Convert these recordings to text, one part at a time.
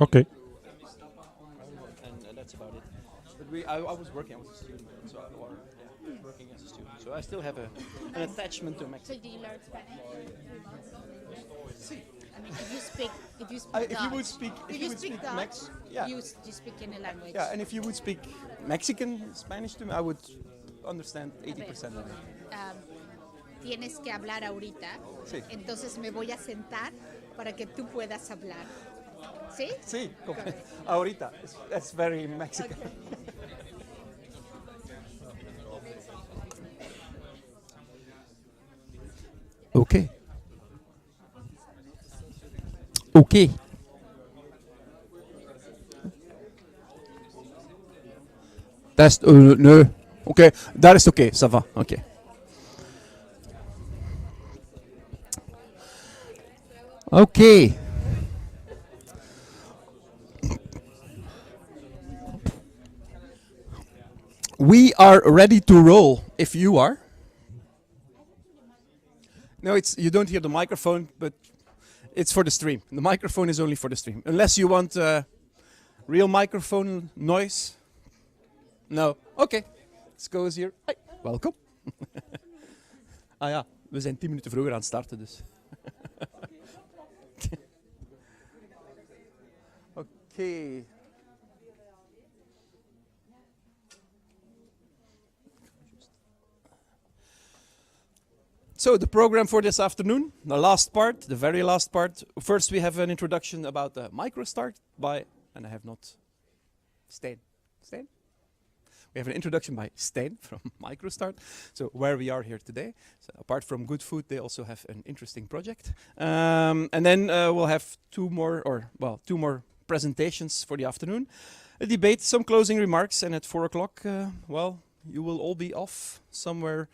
Okay. And that's about it. But I was working. I was a student, so working as a student. So I still have an attachment to So Mexico. do you learn Spanish? I mean, if you speak If you Dutch, would speak, if you speak Dutch, yeah, you speak any language. yeah, and if you would speak Mexican Spanish to me, I would understand 80% of it. Tienes que hablar ahorita, Sí. entonces me voy a sentar para que tú puedas hablar. ¿Sí? Sí, ahorita. That's very Mexican. Okay. Okay. Test, nee. Oké, daar is het oké, ça va. Oké. Oké. We are ready to roll, if you are. No, you don't hear the microphone, but it's for the stream. The microphone is only for the stream. Unless you want real microphone noise. No. Oké. Let's go here. Hey, welkom. Ah ja, we zijn 10 minuten vroeger aan het starten, dus. Oké. So the program for this afternoon, the last part, the very last part. First we have an introduction about the MicroStart by, and I have not, Stijn. Stijn? We have an introduction by Stijn from MicroStart. So where we are here today. So apart from good food, they also have an interesting project. And then we'll have two more presentations for the afternoon. A debate, some closing remarks, and at 4 o'clock, you will all be off somewhere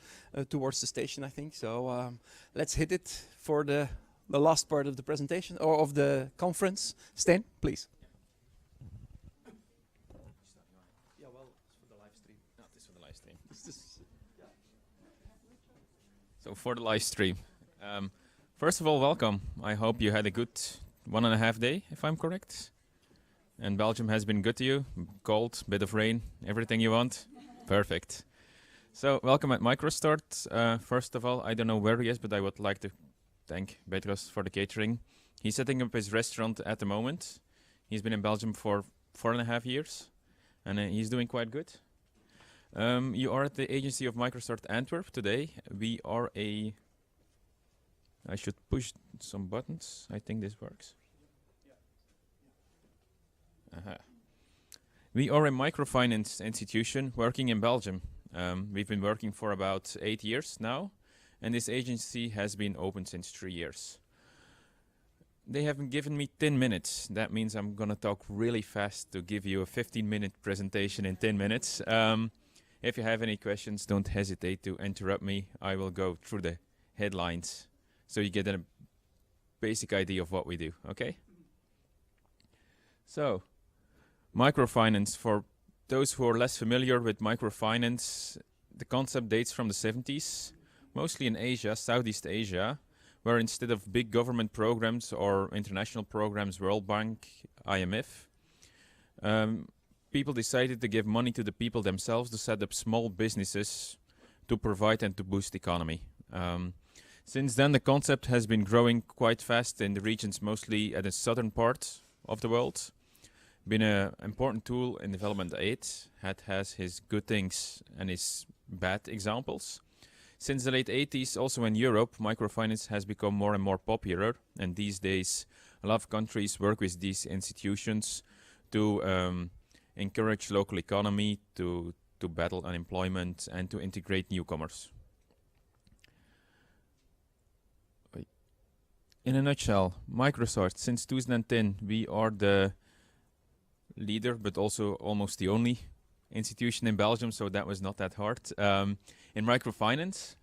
towards the station, I think. So let's hit it for the last part of the presentation, or of the conference. Stijn, please. Yeah, well, it's for the live stream. No, this is for the live stream. So for the live stream, first of all, welcome. I hope you had a good 1.5 day, if I'm correct. And Belgium has been good to you. Cold, bit of rain, everything you want. Perfect. So welcome at MicroStart. First of all, I don't know where he is, but I would like to thank Petros for the catering. He's setting up his restaurant at the moment. He's been in Belgium for 4.5 years, and he's doing quite good. You are at the agency of MicroStart Antwerp today. We are I should push some buttons. I think this works. We are a microfinance institution working in Belgium. We've been working for about 8 years now, and this agency has been open since 3 years. They haven't given me 10 minutes. That means I'm going to talk really fast to give you a 15-minute presentation in 10 minutes. If you have any questions, don't hesitate to interrupt me. I will go through the headlines so you get a basic idea of what we do, okay? So, microfinance, for those who are less familiar with microfinance, the concept dates from the 70s, mostly in Asia, Southeast Asia, where instead of big government programs or international programs, World Bank, IMF, people decided to give money to the people themselves to set up small businesses to provide and to boost the economy. Since then, the concept has been growing quite fast in the regions, mostly at the southern part of the world. Been an important tool in development aid. It has his good things and his bad examples. Since the late 80s, also in Europe, microfinance has become more and more popular. And these days, a lot of countries work with these institutions to encourage local economy, to battle unemployment, and to integrate newcomers. In a nutshell, MicroStart, since 2010, we are the leader, but also almost the only institution in Belgium, so that was not that hard. In microfinance,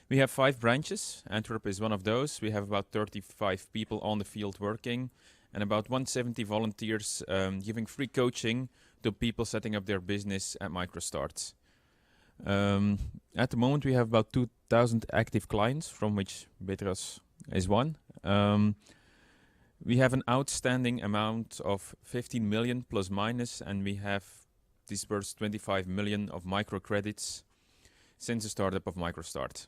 we have 5 branches. Antwerp is one of those. We have about 35 people on the field working, and about 170 volunteers giving free coaching to people setting up their business at MicroStart. At the moment, we have about 2,000 active clients, from which Petros is one. We have an outstanding amount of 15 million plus minus, and we have disbursed 25 million of microcredits since the startup of MicroStart,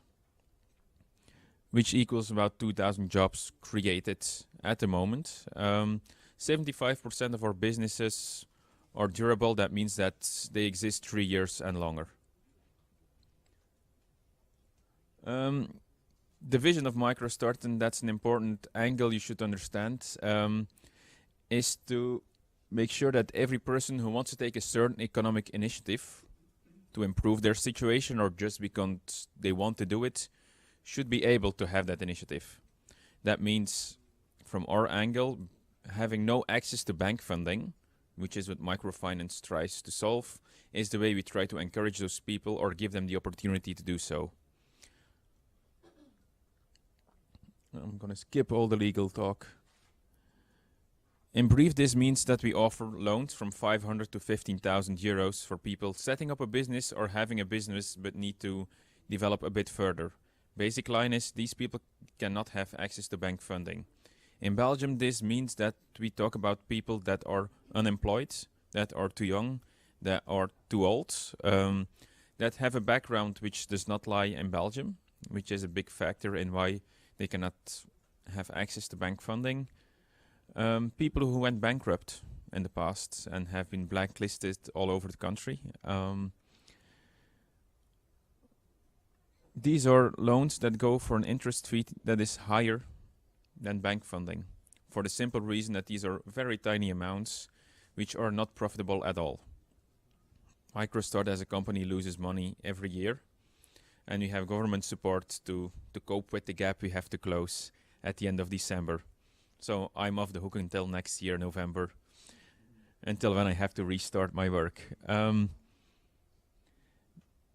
which equals about 2,000 jobs created at the moment. 75% of our businesses are durable. That means that they exist 3 years and longer. The vision of MicroStart, and that's an important angle you should understand, is to make sure that every person who wants to take a certain economic initiative to improve their situation or just because they want to do it should be able to have that initiative. That means, from our angle, having no access to bank funding, which is what microfinance tries to solve, is the way we try to encourage those people or give them the opportunity to do so. I'm going to skip all the legal talk. In brief, this means that we offer loans from 500 to 15,000 euros for people setting up a business or having a business but need to develop a bit further. Basic line is these people cannot have access to bank funding. In Belgium, this means that we talk about people that are unemployed, that are too young, that are too old, that have a background which does not lie in Belgium, which is a big factor in why they cannot have access to bank funding. People who went bankrupt in the past and have been blacklisted all over the country. These are loans that go for an interest rate that is higher than bank funding, for the simple reason that these are very tiny amounts which are not profitable at all. MicroStart as a company loses money every year, and we have government support to cope with the gap we have to close at the end of December. So I'm off the hook until next year, November, until when I have to restart my work.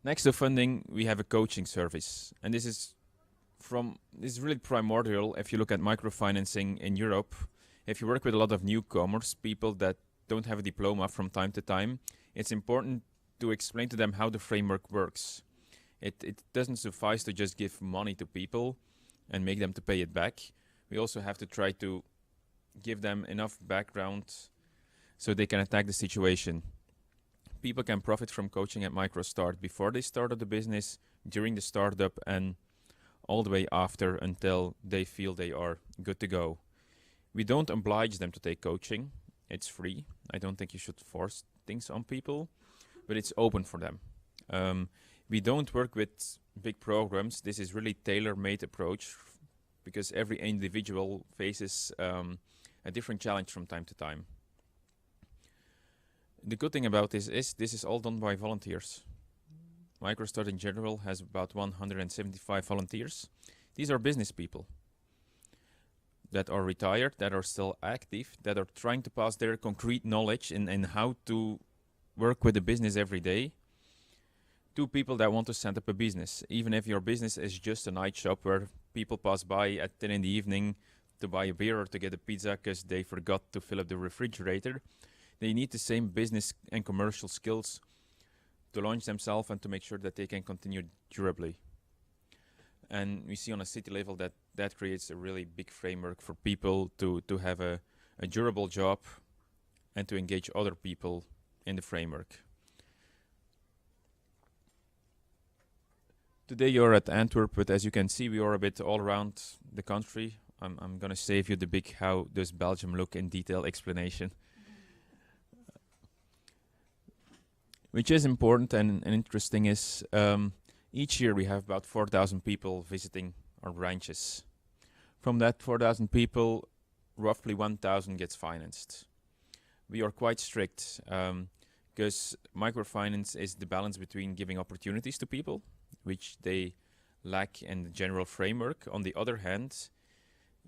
Next to funding, we have a coaching service, and this is really primordial if you look at microfinancing in Europe. If you work with a lot of newcomers, people that don't have a diploma from time to time, it's important to explain to them how the framework works. It doesn't suffice to just give money to people and make them to pay it back. We also have to try to give them enough background so they can attack the situation. People can profit from coaching at MicroStart before they start the business, during the startup, and all the way after until they feel they are good to go. We don't oblige them to take coaching. It's free. I don't think you should force things on people, but it's open for them. We don't work with big programs. This is really tailor-made approach because every individual faces a different challenge from time to time. The good thing about this is all done by volunteers. MicroStart in general has about 175 volunteers. These are business people that are retired, that are still active, that are trying to pass their concrete knowledge in how to work with the business every day to people that want to set up a business. Even if your business is just a night shop where people pass by at 10 in the evening to buy a beer or to get a pizza because they forgot to fill up the refrigerator, they need the same business and commercial skills to launch themselves and to make sure that they can continue durably. And we see on a city level that creates a really big framework for people to have a durable job and to engage other people in the framework. Today you're at Antwerp, but as you can see, we are a bit all around the country. I'm going to save you the big how does Belgium look in detail explanation. Which is important and interesting is each year we have about 4,000 people visiting our branches. From that 4,000 people, roughly 1,000 gets financed. We are quite strict because microfinance is the balance between giving opportunities to people, which they lack in the general framework. On the other hand,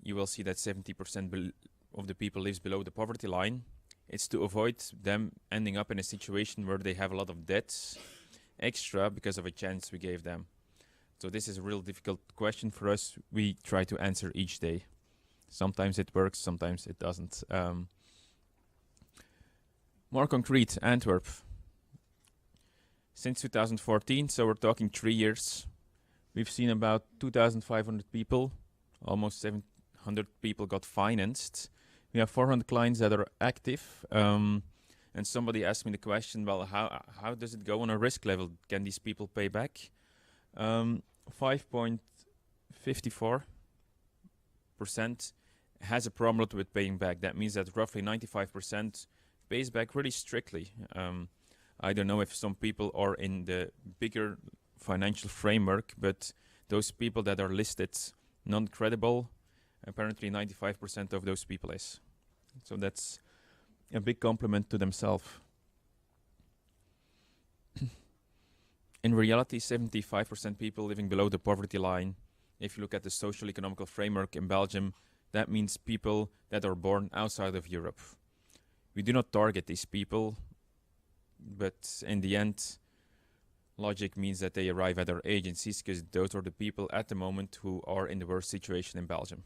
you will see that 70% of the people lives below the poverty line. It's to avoid them ending up in a situation where they have a lot of debts extra because of a chance we gave them. So this is a real difficult question for us. We try to answer each day. Sometimes it works, sometimes it doesn't. More concrete, Antwerp. Since 2014, so we're talking 3 years, we've seen about 2,500 people, almost 700 people got financed. We have 400 clients that are active. And somebody asked me the question, well, how does it go on a risk level? Can these people pay back? 5.54% has a problem with paying back. That means that roughly 95% pays back really strictly. I don't know if some people are in the bigger financial framework, but those people that are listed non-credible, apparently 95% of those people is. So that's a big compliment to themselves. In reality, 75% people living below the poverty line. If you look at the social economical framework in Belgium, that means people that are born outside of Europe. We do not target these people, but in the end, logic means that they arrive at our agencies because those are the people at the moment who are in the worst situation in Belgium.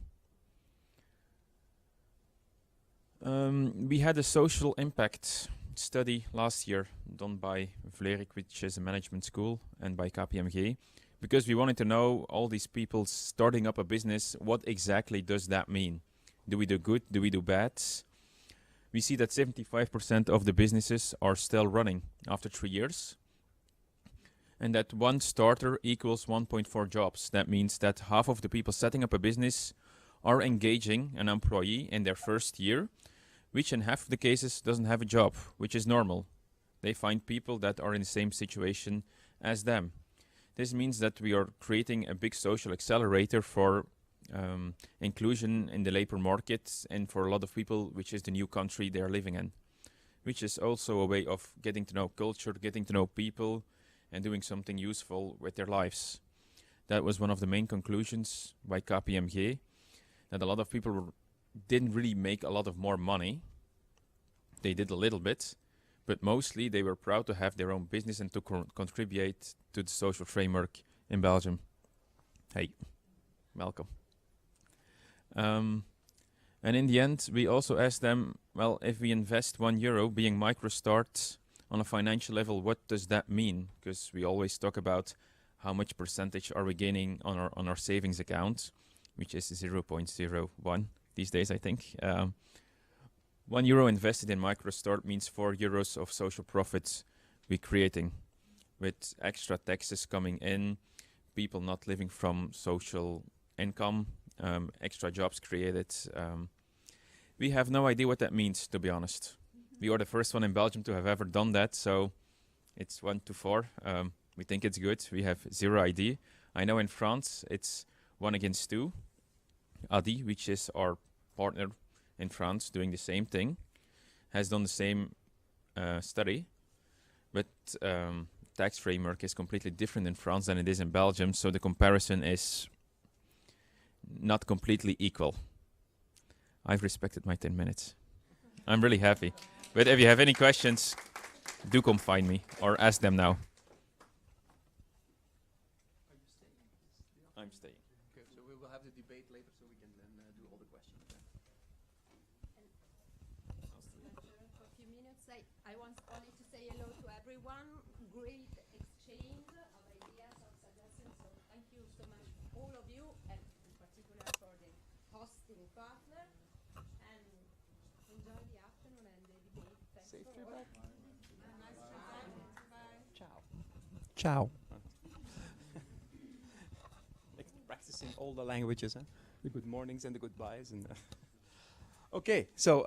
We had a social impact study last year done by Vlerik, which is a management school, and by KPMG, because we wanted to know all these people starting up a business, what exactly does that mean? Do we do good? Do we do bad? We see that 75% of the businesses are still running after 3 years, and that one starter equals 1.4 jobs. That means that half of the people setting up a business are engaging an employee in their first year, which in half of the cases doesn't have a job, which is normal. They find people that are in the same situation as them. This means that we are creating a big social accelerator for inclusion in the labor market and for a lot of people, which is the new country they are living in, which is also a way of getting to know culture, getting to know people, and doing something useful with their lives. That was one of the main conclusions by KPMG, that a lot of people didn't really make a lot of more money. They did a little bit, but mostly they were proud to have their own business and to contribute to the social framework in Belgium. Hey, welcome. And in the end, we also asked them, well, if we invest €1 being MicroStart on a financial level, what does that mean? Because we always talk about how much percentage are we gaining on our savings account, which is 0.01 these days, I think. €1 invested in MicroStart means €4 of social profits we're creating, with extra taxes coming in, people not living from social income, extra jobs created. We have no idea what that means, to be honest. We are the first one in Belgium to have ever done that, so it's 1 to 4. We think it's good. We have 0 idea. I know in France it's 1 against 2. Adi, which is our partner in France doing the same thing, has done the same study, but tax framework is completely different in France than it is in Belgium, so the comparison is not completely equal. I've respected my 10 minutes. I'm really happy. But if you have any questions, do come find me or ask them now. I'm staying. Okay, so we will have the debate later so we can then do all the questions. For a few minutes, I want only to say hello to everyone. Great exchange of ideas, of suggestions. So thank you so much, all of you, and in particular for the hosting partner. And enjoy the afternoon and the debate. Thanks Safe for trip all. back. Nice Bye. Ciao. Ciao. Practicing all the languages, huh? The good mornings and the goodbyes. And okay, so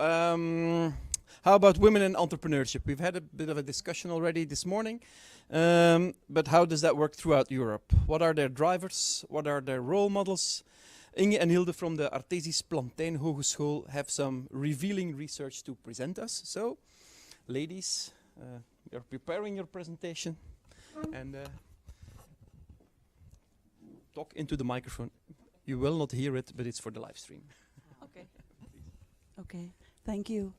how about women in entrepreneurship? We've had a bit of a discussion already this morning, but how does that work throughout Europe? What are their drivers? What are their role models? Inge and Hilde from the Artesisch Plantijn Hogeschool have some revealing research to present us. So, ladies, you're preparing your presentation and talk into the microphone. You will not hear it, but it's for the live stream. Okay. Okay, thank you.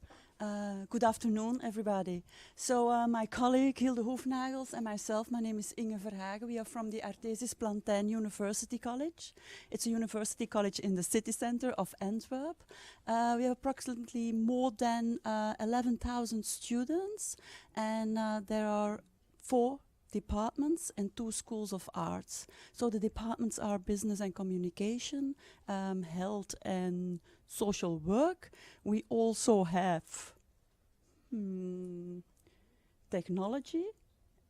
Good afternoon, everybody. So my colleague Hilde Hoefnagels and myself, my name is Inge Verhagen. We are from the Artesisch Plantijn University College. It's a university college in the city center of Antwerp. We have approximately more than 11,000 students, and there are 4 departments and 2 schools of arts. So the departments are business and communication, health and social work. We also have technology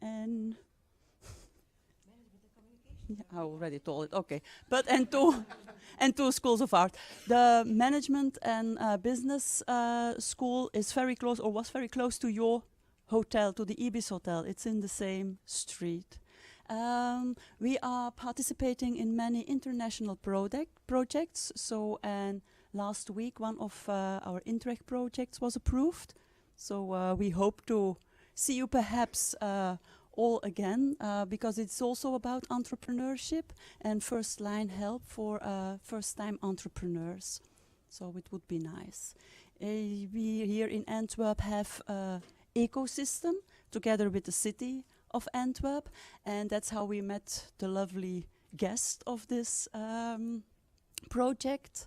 and yeah, I already told it. Okay, but and two schools of art. The management and business school is very close, or was very close to your hotel, to the Ibis Hotel. It's in the same street. We are participating in many international projects. So, and last week one of our Interreg projects was approved. So we hope to see you perhaps all again, because it's also about entrepreneurship and first line help for first-time entrepreneurs. So it would be nice. We here in Antwerp have an ecosystem together with the city of Antwerp, and that's how we met the lovely guest of this project,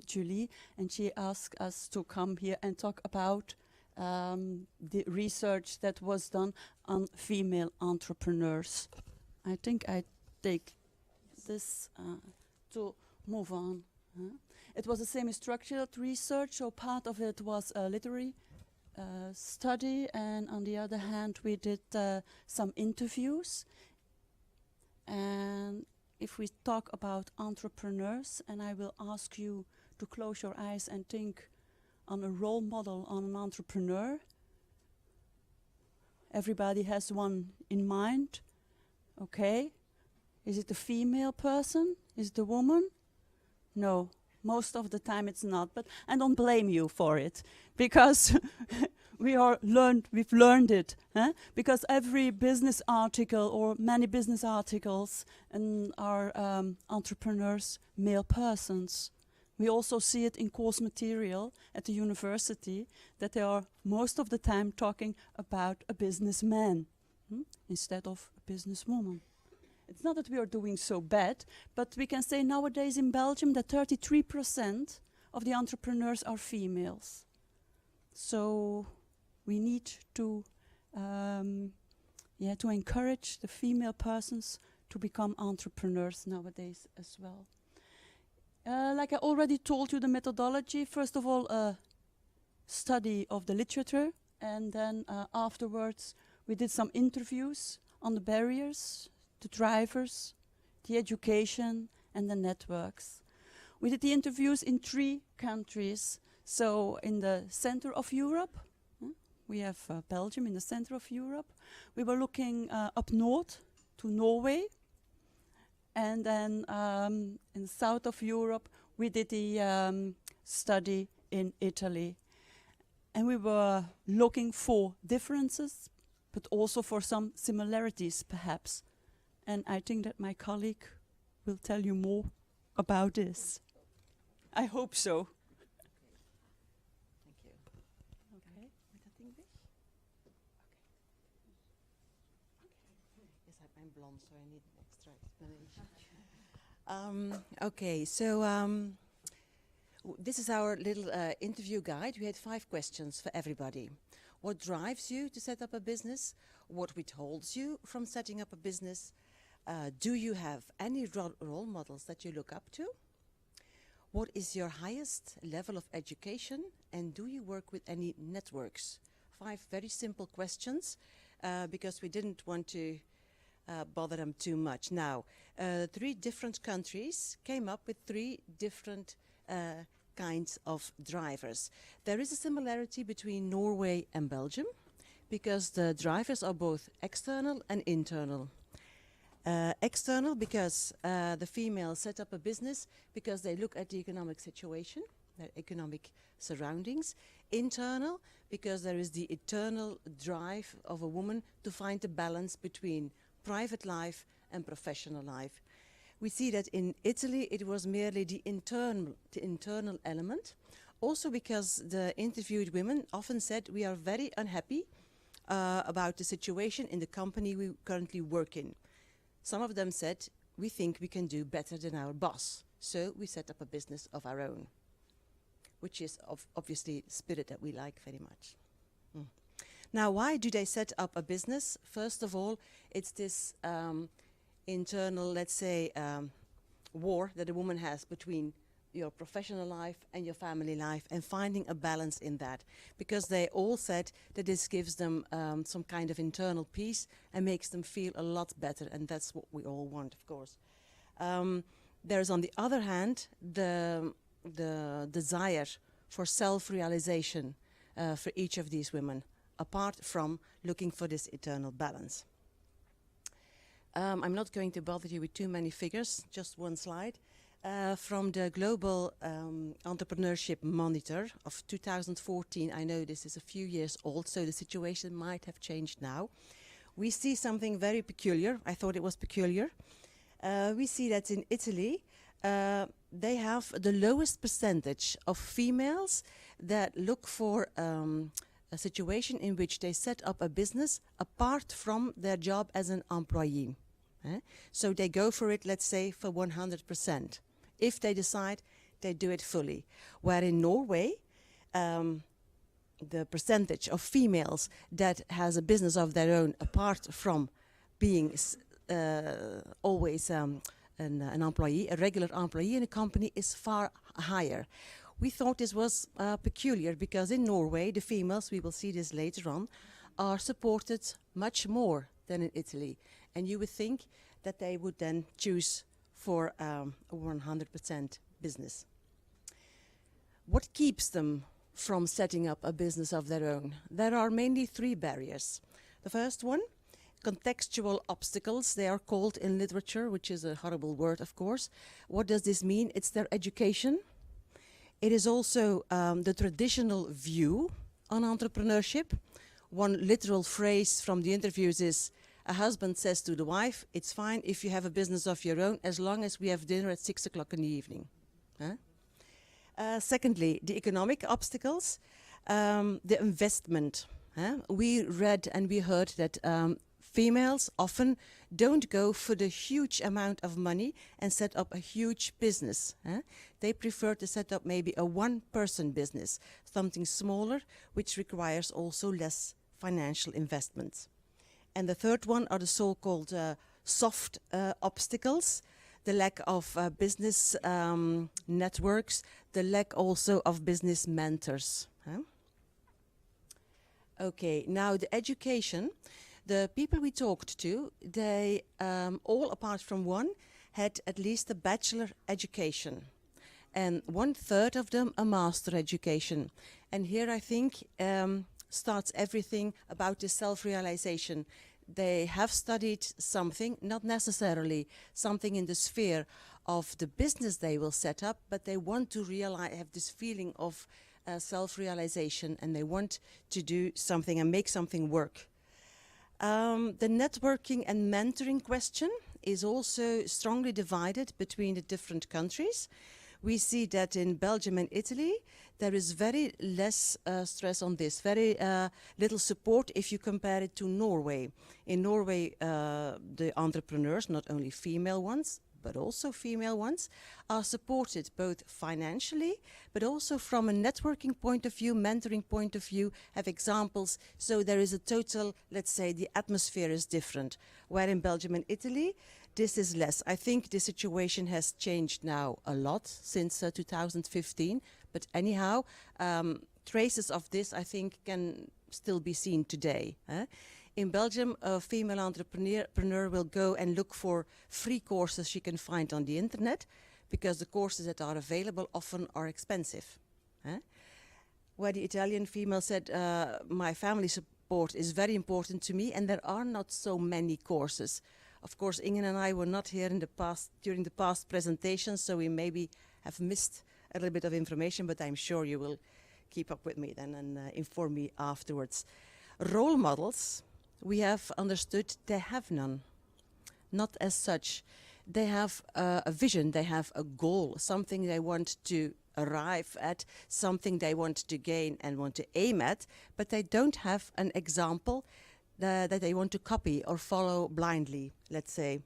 Julie, and she asked us to come here and talk about the research that was done on female entrepreneurs. I think I take this to move on. It was the same structured research, so part of it was a literary study, and on the other hand we did some interviews. And if we talk about entrepreneurs, and I will ask you to close your eyes and think on a role model, on an entrepreneur. Everybody has one in mind. Okay. Is it a female person? Is it a woman? No. Most of the time it's not, but I don't blame you for it, because we've learned it. Because every business article or many business articles are entrepreneurs, male persons. We also see it in course material at the university, that they are most of the time talking about a businessman instead of a businesswoman. It's not that we are doing so bad, but we can say nowadays in Belgium that 33% of the entrepreneurs are females. So we need to encourage the female persons to become entrepreneurs nowadays as well. Like I already told you, the methodology, first of all, a study of the literature, and then afterwards we did some interviews on the barriers, the drivers, the education, and the networks. We did the interviews in 3 countries. So in the center of Europe, we have Belgium in the center of Europe. We were looking up north to Norway. And then in the south of Europe, we did the study in Italy. And we were looking for differences, but also for some similarities, perhaps. And I think that my colleague will tell you more about this. I hope so. Thank you. Okay. Moet dat ding weg? Okay. Yes, I'm blonde, so I need extra explanation. Okay, so this is our little interview guide. We had 5 questions for everybody. What drives you to set up a business? What withholds you from setting up a business? Do you have any role models that you look up to? What is your highest level of education? And do you work with any networks? 5 very simple questions, because we didn't want to bother them too much. Now, 3 different countries came up with 3 different kinds of drivers. There is a similarity between Norway and Belgium, because the drivers are both external and internal. External because the females set up a business because they look at the economic situation, their economic surroundings. Internal because there is the eternal drive of a woman to find a balance between private life and professional life. We see that in Italy it was merely the internal element. Also because the interviewed women often said, we are very unhappy about the situation in the company we currently work in. Some of them said, we think we can do better than our boss, so we set up a business of our own, which is obviously spirit that we like very much. Now, why do they set up a business? First of all, it's this internal, let's say, war that a woman has between your professional life and your family life, and finding a balance in that, because they all said that this gives them some kind of internal peace and makes them feel a lot better, and that's what we all want, of course. There's, on the other hand, the desire for self-realization for each of these women, apart from looking for this eternal balance. I'm not going to bother you with too many figures, just one slide. From the Global Entrepreneurship Monitor of 2014, I know this is a few years old, so the situation might have changed now. We see something very peculiar. I thought it was peculiar. We see that in Italy, they have the lowest percentage of females that look for a situation in which they set up a business apart from their job as an employee. So they go for it, let's say, for 100%. If they decide, they do it fully. Where in Norway, the percentage of females that has a business of their own apart from being always an employee, a regular employee in a company, is far higher. We thought this was peculiar because in Norway, the females, we will see this later on, are supported much more than in Italy. And you would think that they would then choose for a 100% business. What keeps them from setting up a business of their own? There are mainly three barriers. The first one, contextual obstacles, they are called in literature, which is a horrible word, of course. What does this mean? It's their education. It is also the traditional view on entrepreneurship. One literal phrase from the interviews is, a husband says to the wife, it's fine if you have a business of your own as long as we have dinner at 6 o'clock in the evening. Secondly, the economic obstacles, the investment. We read and we heard that females often don't go for the huge amount of money and set up a huge business. They prefer to set up maybe a one-person business, something smaller, which requires also less financial investments. And the third one are the so-called soft obstacles, the lack of business networks, the lack also of business mentors. Okay, now the education. The people we talked to, they all apart from one had at least a bachelor education, and 1/3 of them a master education. And here I think starts everything about the self-realization. They have studied something, not necessarily something in the sphere of the business they will set up, but they want to realize, have this feeling of self-realization, and they want to do something and make something work. The networking and mentoring question is also strongly divided between the different countries. We see that in Belgium and Italy, there is very less stress on this, very little support if you compare it to Norway. In Norway, the entrepreneurs, not only female ones, but also female ones, are supported both financially, but also from a networking point of view, mentoring point of view, have examples. So there is a total, let's say, the atmosphere is different. Where in Belgium and Italy, this is less. I think the situation has changed now a lot since 2015. But anyhow, traces of this, I think, can still be seen today. In Belgium, a female entrepreneur will go and look for free courses she can find on the internet, because the courses that are available often are expensive. Where the Italian female said, my family support is very important to me, and there are not so many courses. Of course, Inge and I were not here in the past, during the past presentations, so we maybe have missed a little bit of information, but I'm sure you will keep up with me then and inform me afterwards. Role models, we have understood they have none, not as such. They have a vision, they have a goal, something they want to arrive at, something they want to gain and want to aim at, but they don't have an example that they want to copy or follow blindly, let's say.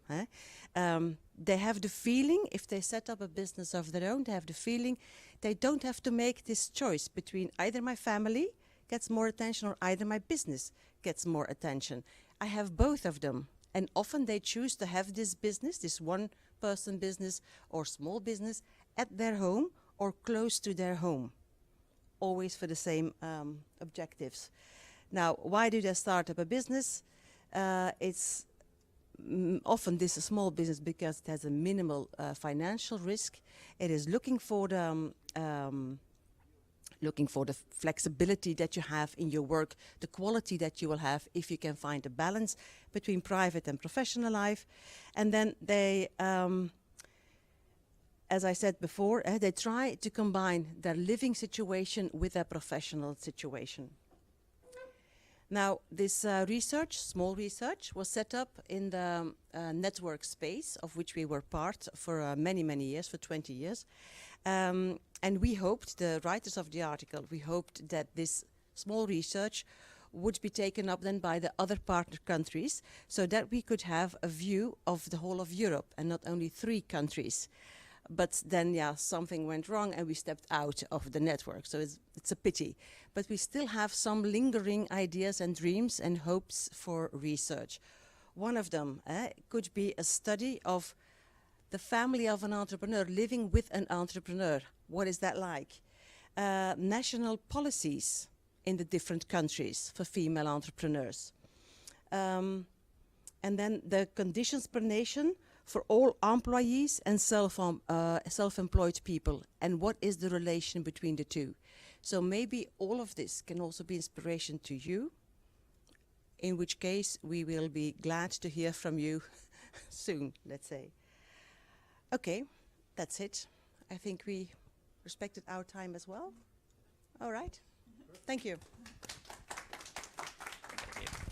They have the feeling, if they set up a business of their own, they have the feeling they don't have to make this choice between either my family gets more attention or either my business gets more attention. I have both of them. And often they choose to have this business, this one-person business or small business, at their home or close to their home, always for the same objectives. Now, why do they start up a business? It's often this a small business because it has a minimal financial risk. It is looking for the flexibility that you have in your work, the quality that you will have if you can find a balance between private and professional life. And then they, as I said before, they try to combine their living situation with their professional situation. Now, this research, small research, was set up in the network space, of which we were part for many, many years, for 20 years. And we hoped, the writers of the article, we hoped that this small research would be taken up then by the other partner countries, so that we could have a view of the whole of Europe and not only 3 countries. But then, yeah, something went wrong and we stepped out of the network. So it's a pity. But we still have some lingering ideas and dreams and hopes for research. One of them could be a study of the family of an entrepreneur, living with an entrepreneur. What is that like? National policies in the different countries for female entrepreneurs. And then the conditions per nation for all employees and self-employed people, and what is the relation between the two. So maybe all of this can also be inspiration to you, in which case we will be glad to hear from you soon, let's say. Okay, that's it. I think we respected our time as well. All right, thank you.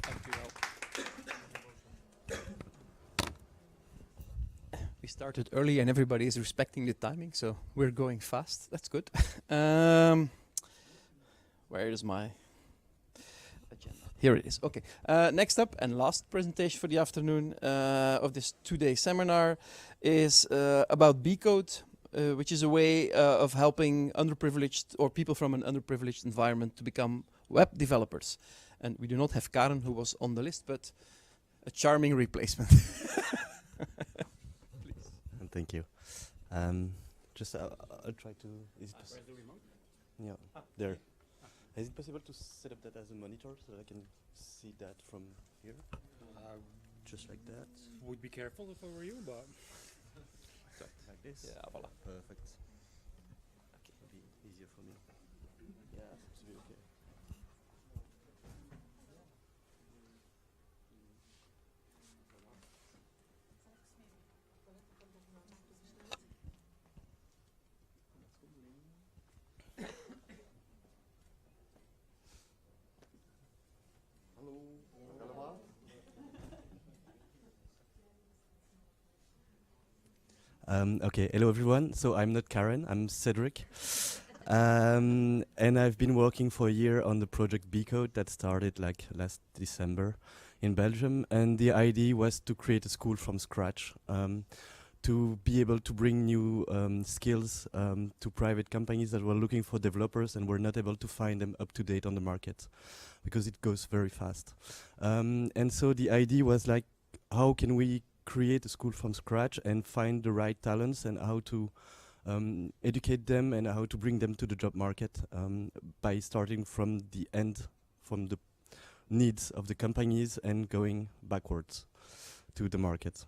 Thank you all. We started early and everybody is respecting the timing, so we're going fast. That's good. Where is my agenda? Here it is. Okay. Next up and last presentation for the afternoon of this 2-day seminar is about B-Code, which is a way of helping underprivileged or people from an underprivileged environment to become web developers. And we do not have Karen, who was on the list, but a charming replacement. Thank you. I'll try to. Is it possible? Yeah, there. Is it possible to set up that as a monitor so that I can see that from here? Just like that. Would be careful if I were you, but Like this. Yeah, voilà. Perfect. Okay, it'll be easier for me. Yeah, seems to be okay. Okay, hello everyone. So I'm not Karen, I'm Cedric. And I've been working for a year on the project B-Code that started like last December in Belgium. And the idea was to create a school from scratch, to be able to bring new skills to private companies that were looking for developers and were not able to find them up to date on the market because it goes very fast. And so the idea was like, how can we create a school from scratch and find the right talents and how to educate them and how to bring them to the job market by starting from the end, from the needs of the companies and going backwards to the market.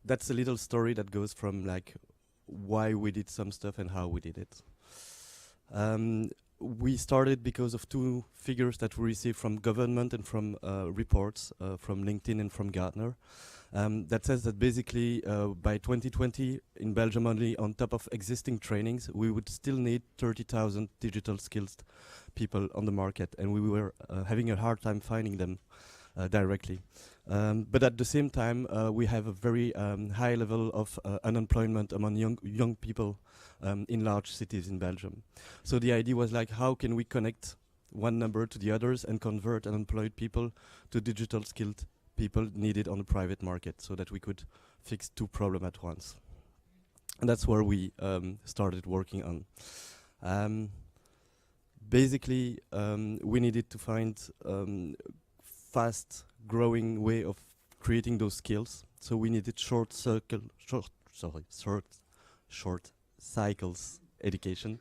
That's a little story that goes from like why we did some stuff and how we did it. We started because of 2 figures that we received from government and from reports from LinkedIn and from Gartner that says that basically by 2020 in Belgium only, on top of existing trainings, we would still need 30,000 digital skills people on the market, and we were having a hard time finding them directly. But at the same time, we have a very high level of unemployment among young people in large cities in Belgium. So the idea was like, how can we connect one number to the others and convert unemployed people to digital skilled people needed on the private market so that we could fix 2 problems at once. And that's where we started working on. Basically, we needed to find fast growing way of creating those skills. So we needed short short cycles education.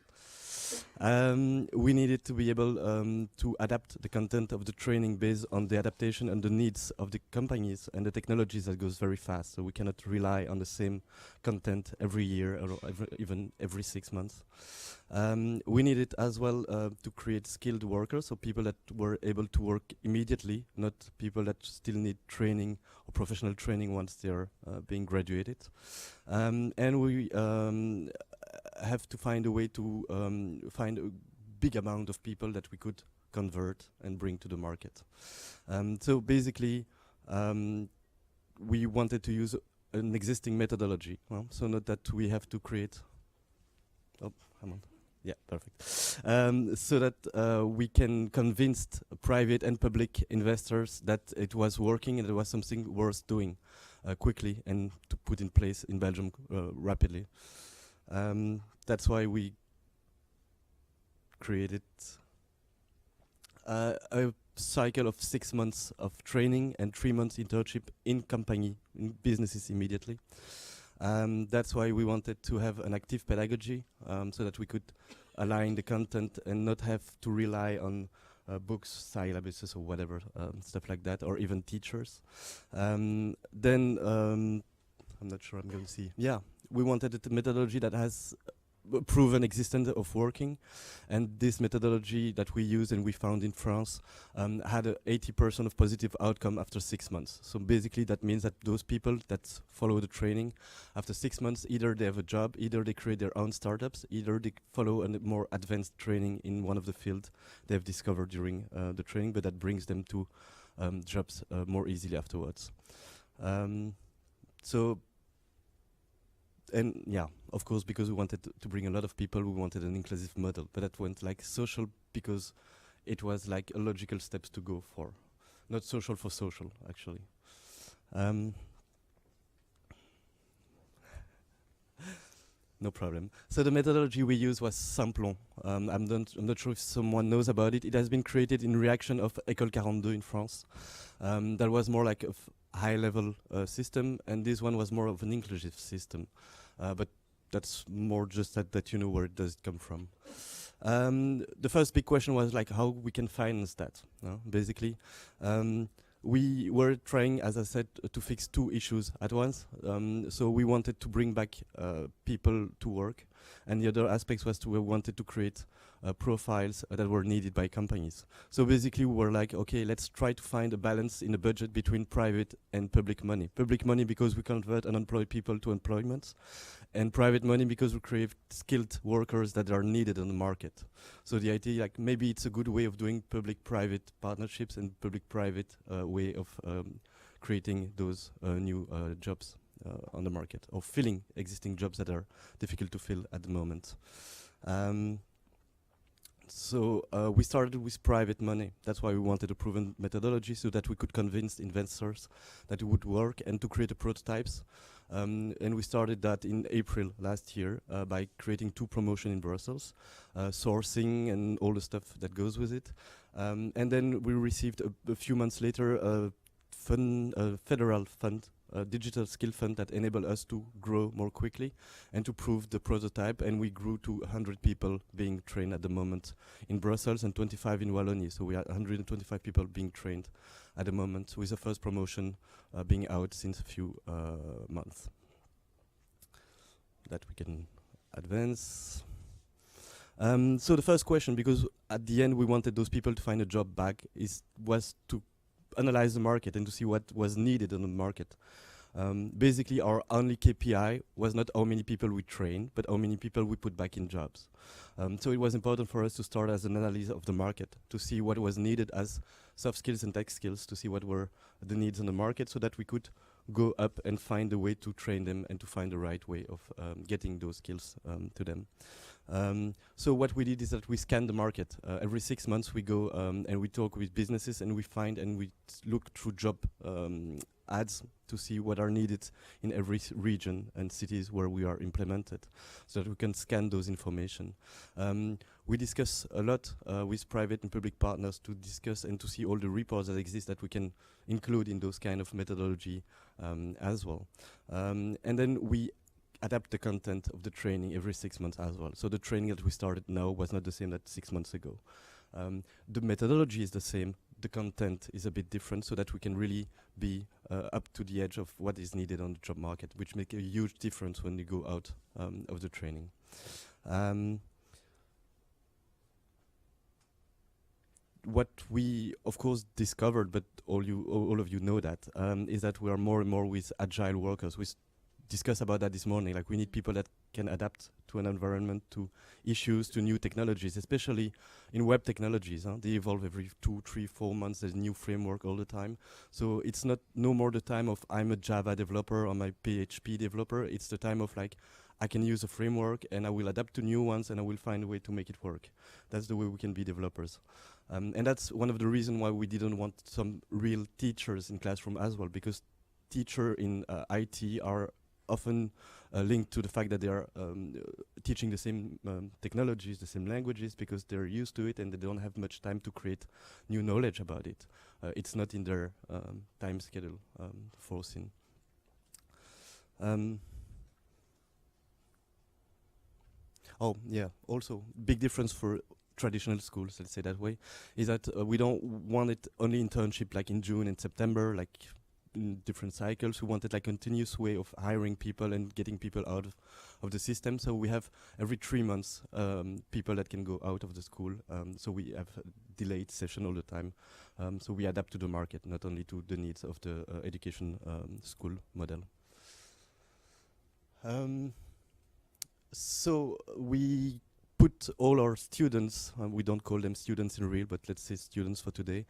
We needed to be able to adapt the content of the training based on the adaptation and the needs of the companies and the technologies that goes very fast. So we cannot rely on the same content every year or even every 6 months. We needed as well to create skilled workers, so people that were able to work immediately, not people that still need training or professional training once they're being graduated. And we have to find a way to find a big amount of people that we could convert and bring to the market. So basically, we wanted to use an existing methodology, so not that we have to create. Oh, come on. Yeah, perfect. So that we can convince private and public investors that it was working and it was something worth doing quickly and to put in place in Belgium rapidly. That's why we created a cycle of 6 months of training and 3 months internship in company, in businesses immediately. That's why we wanted to have an active pedagogy so that we could align the content and not have to rely on books, syllabuses or whatever, stuff like that, or even teachers. I'm not sure I'm going to see. Yeah, we wanted a methodology that has proven existence of working, and this methodology that we use and we found in France had a 80% of positive outcome after 6 months. So basically that means that those people that follow the training after 6 months, either they have a job, either they create their own startups, either they follow a more advanced training in one of the fields they have discovered during the training, but that brings them to jobs more easily afterwards. And yeah, of course, because we wanted to bring a lot of people, we wanted an inclusive model, but that went like social because it was like a logical steps to go for, not social for social, actually. No problem. So the methodology we used was Simplon. I'm not sure if someone knows about it. It has been created in reaction of École 42 in France. That was more like a high-level system, and this one was more of an inclusive system. But that's more just that you know where it does come from. The first big question was like how we can finance that. Basically, we were trying, as I said, to fix 2 issues at once. So we wanted to bring back people to work, and the other aspect was we wanted to create profiles that were needed by companies. So basically we were like, okay, let's try to find a balance in the budget between private and public money. Public money because we convert unemployed people to employment, and private money because we create skilled workers that are needed on the market. So the idea, like maybe it's a good way of doing public-private partnerships and public-private way of creating those new jobs on the market, or filling existing jobs that are difficult to fill at the moment. So we started with private money. That's why we wanted a proven methodology so that we could convince investors that it would work and to create the prototypes. And we started that in April last year by creating 2 promotions in Brussels, sourcing and all the stuff that goes with it. And then we received a few months later a federal fund, a digital skill fund that enabled us to grow more quickly and to prove the prototype, and we grew to 100 people being trained at the moment in Brussels and 25 in Wallonie. So we are 125 people being trained at the moment, with the first promotion being out since a few months. That we can advance. So the first question, because at the end we wanted those people to find a job back, was to analyze the market and to see what was needed on the market. Basically, our only KPI was not how many people we trained, but how many people we put back in jobs. So it was important for us to start as an analysis of the market, to see what was needed as soft skills and tech skills, to see what were the needs on the market, so that we could go up and find a way to train them and to find the right way of getting those skills to them. So what we did is that we scanned the market. Every 6 months we go and we talk with businesses, and we find and we look through job ads to see what are needed in every region and cities where we are implemented, so that we can scan those information. We discuss a lot with private and public partners to discuss and to see all the reports that exist that we can include in those kind of methodology as well. And then we adapt the content of the training every 6 months as well. So the training that we started now was not the same that 6 months ago. The methodology is the same. The content is a bit different so that we can really be up to the edge of what is needed on the job market, which make a huge difference when you go out of the training. What we, of course, discovered, but all of you know that, is that we are more and more with agile workers. We discussed about that this morning. Like, we need people that can adapt to an environment, to issues, to new technologies, especially in web technologies. They evolve every 2, 3, 4 months. There's a new framework all the time. So it's not no more the time of I'm a Java developer or I'm a PHP developer. It's the time of like, I can use a framework and I will adapt to new ones and I will find a way to make it work. That's the way we can be developers. And that's one of the reasons why we didn't want some real teachers in classroom as well, because teachers in IT are often linked to the fact that they are teaching the same technologies, the same languages, because they're used to it and they don't have much time to create new knowledge about it. It's not in their time schedule foreseen. Oh, yeah, also big difference for traditional schools, let's say that way, is that we don't want it only internship like in June and September, like in different cycles. We wanted like continuous way of hiring people and getting people out of the system. So we have every 3 months people that can go out of the school. So we have a delayed session all the time. So we adapt to the market, not only to the needs of the education school model. So we put all our students, we don't call them students in real, but let's say students for today,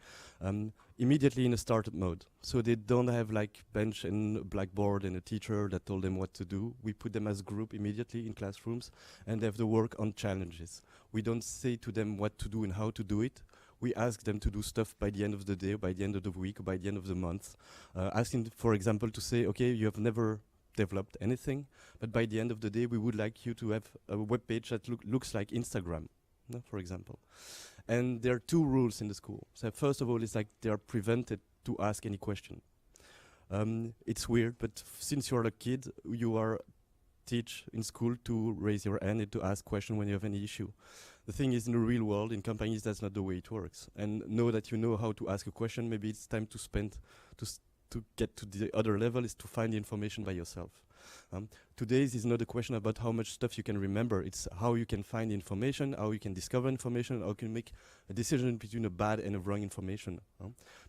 immediately in a startup mode. So they don't have like bench and blackboard and a teacher that told them what to do. We put them as group immediately in classrooms and they have to work on challenges. We don't say to them what to do and how to do it. We ask them to do stuff by the end of the day, by the end of the week, or by the end of the month. Asking, for example, to say, okay, you have never developed anything, but by the end of the day we would like you to have a web page that looks like Instagram, for example. And there are 2 rules in the school. So first of all, it's like they are prevented to ask any question. It's weird, but since you're a kid, you are teach in school to raise your hand and to ask question when you have any issue. The thing is, in the real world, in companies, that's not the way it works. And know that you know how to ask a question, maybe it's time to spend to get to the other level is to find the information by yourself. Today's is not a question about how much stuff you can remember, it's how you can find information, how you can discover information, how you can make a decision between a bad and a wrong information.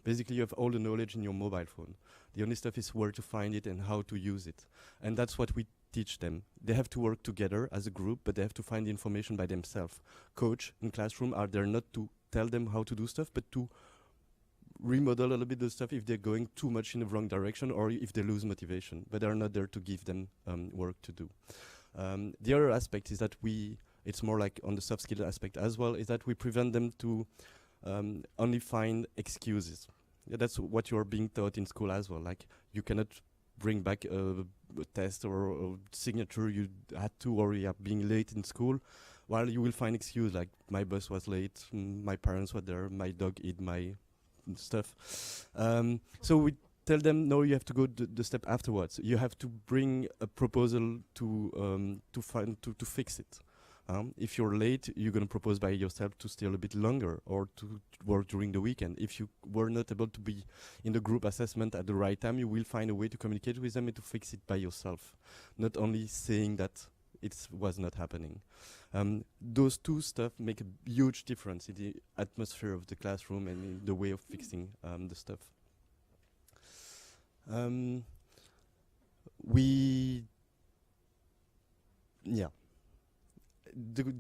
Basically, you have all the knowledge in your mobile phone. The only stuff is where to find it and how to use it. And that's what we teach them. They have to work together as a group, but they have to find the information by themselves. Coach in classroom are there not to tell them how to do stuff, but to remodel a little bit the stuff if they're going too much in the wrong direction or if they lose motivation, but they're not there to give them work to do. The other aspect is that it's more like on the soft skill aspect as well, is that we prevent them to only find excuses. Yeah, that's what you're being taught in school as well. Like, you cannot bring back a test or a signature you had to, or you are being late in school, while you will find excuse like my bus was late, my parents were there, my dog ate my stuff. So we tell them, no, you have to go the step afterwards. You have to bring a proposal to fix it. If you're late, you're going to propose by yourself to stay a bit longer or to work during the weekend. If you were not able to be in the group assessment at the right time, you will find a way to communicate with them and to fix it by yourself, not only saying that it was not happening. Those 2 stuff make a huge difference in the atmosphere of the classroom and in the way of fixing the stuff. The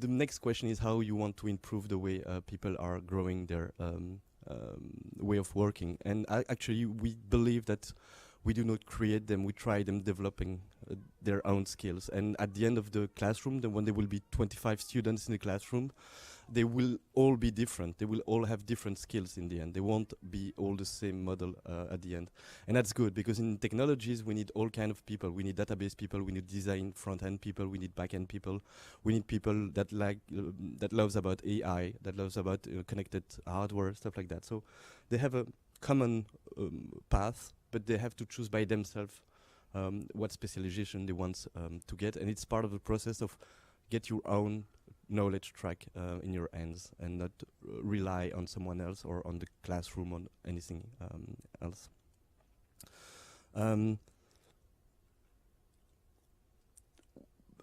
next question is how you want to improve the way people are growing their way of working. And actually, we believe that we do not create them, we try them developing their own skills. And at the end of the classroom, when there will be 25 students in the classroom, they will all be different. They will all have different skills in the end. They won't be all the same model at the end. And that's good, because in technologies, we need all kind of people. We need database people, we need design front-end people, we need back-end people. We need people that that loves about AI, that loves about connected hardware, stuff like that. So they have a common path, but they have to choose by themselves what specialization they want to get, and it's part of the process of get your own knowledge track in your hands and not rely on someone else or on the classroom or anything else.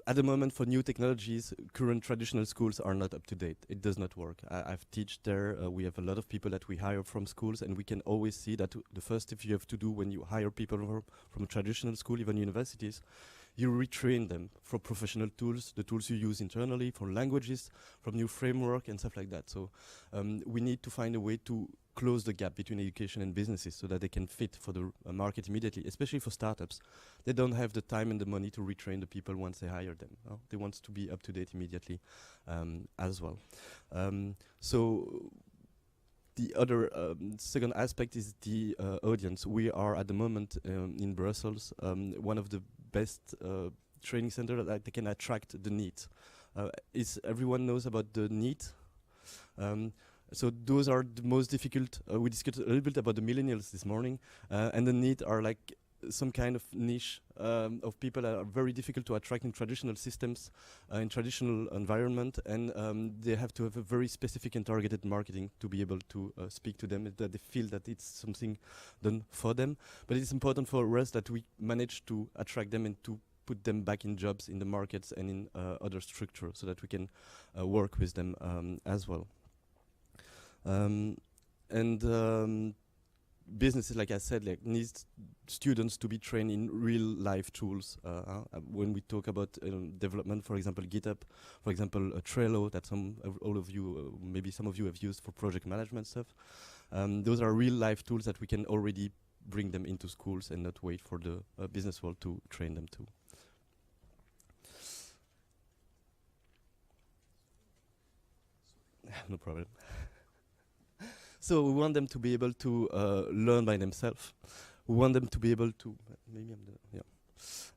At the moment, for new technologies, current traditional schools are not up to date. It does not work. I've taught there. We have a lot of people that we hire from schools, and we can always see that the first step you have to do when you hire people from a traditional school, even universities, you retrain them for professional tools, the tools you use internally, for languages, from new framework and stuff like that. So we need to find a way to close the gap between education and businesses so that they can fit for the market immediately, especially for startups. They don't have the time and the money to retrain the people once they hire them. They want to be up to date immediately as well. So the other second aspect is the audience. We are at the moment in Brussels one of the best training centers that they can attract the NEET. Is everyone knows about the NEET? So those are the most difficult. We discussed a little bit about the millennials this morning, and the NEET are like some kind of niche of people that are very difficult to attract in traditional systems, in traditional environment, and they have to have a very specific and targeted marketing to be able to speak to them, that they feel that it's something done for them. But it's important for us that we manage to attract them and to put them back in jobs in the markets and in other structures so that we can work with them as well. Businesses, like I said, like needs students to be trained in real life tools. When we talk about development, for example, GitHub, for example, Trello, that all of you, maybe some of you have used for project management stuff. Those are real life tools that we can already bring them into schools and not wait for the business world to train them to. No problem. So we want them to be able to learn by themselves. We want them to be able to, maybe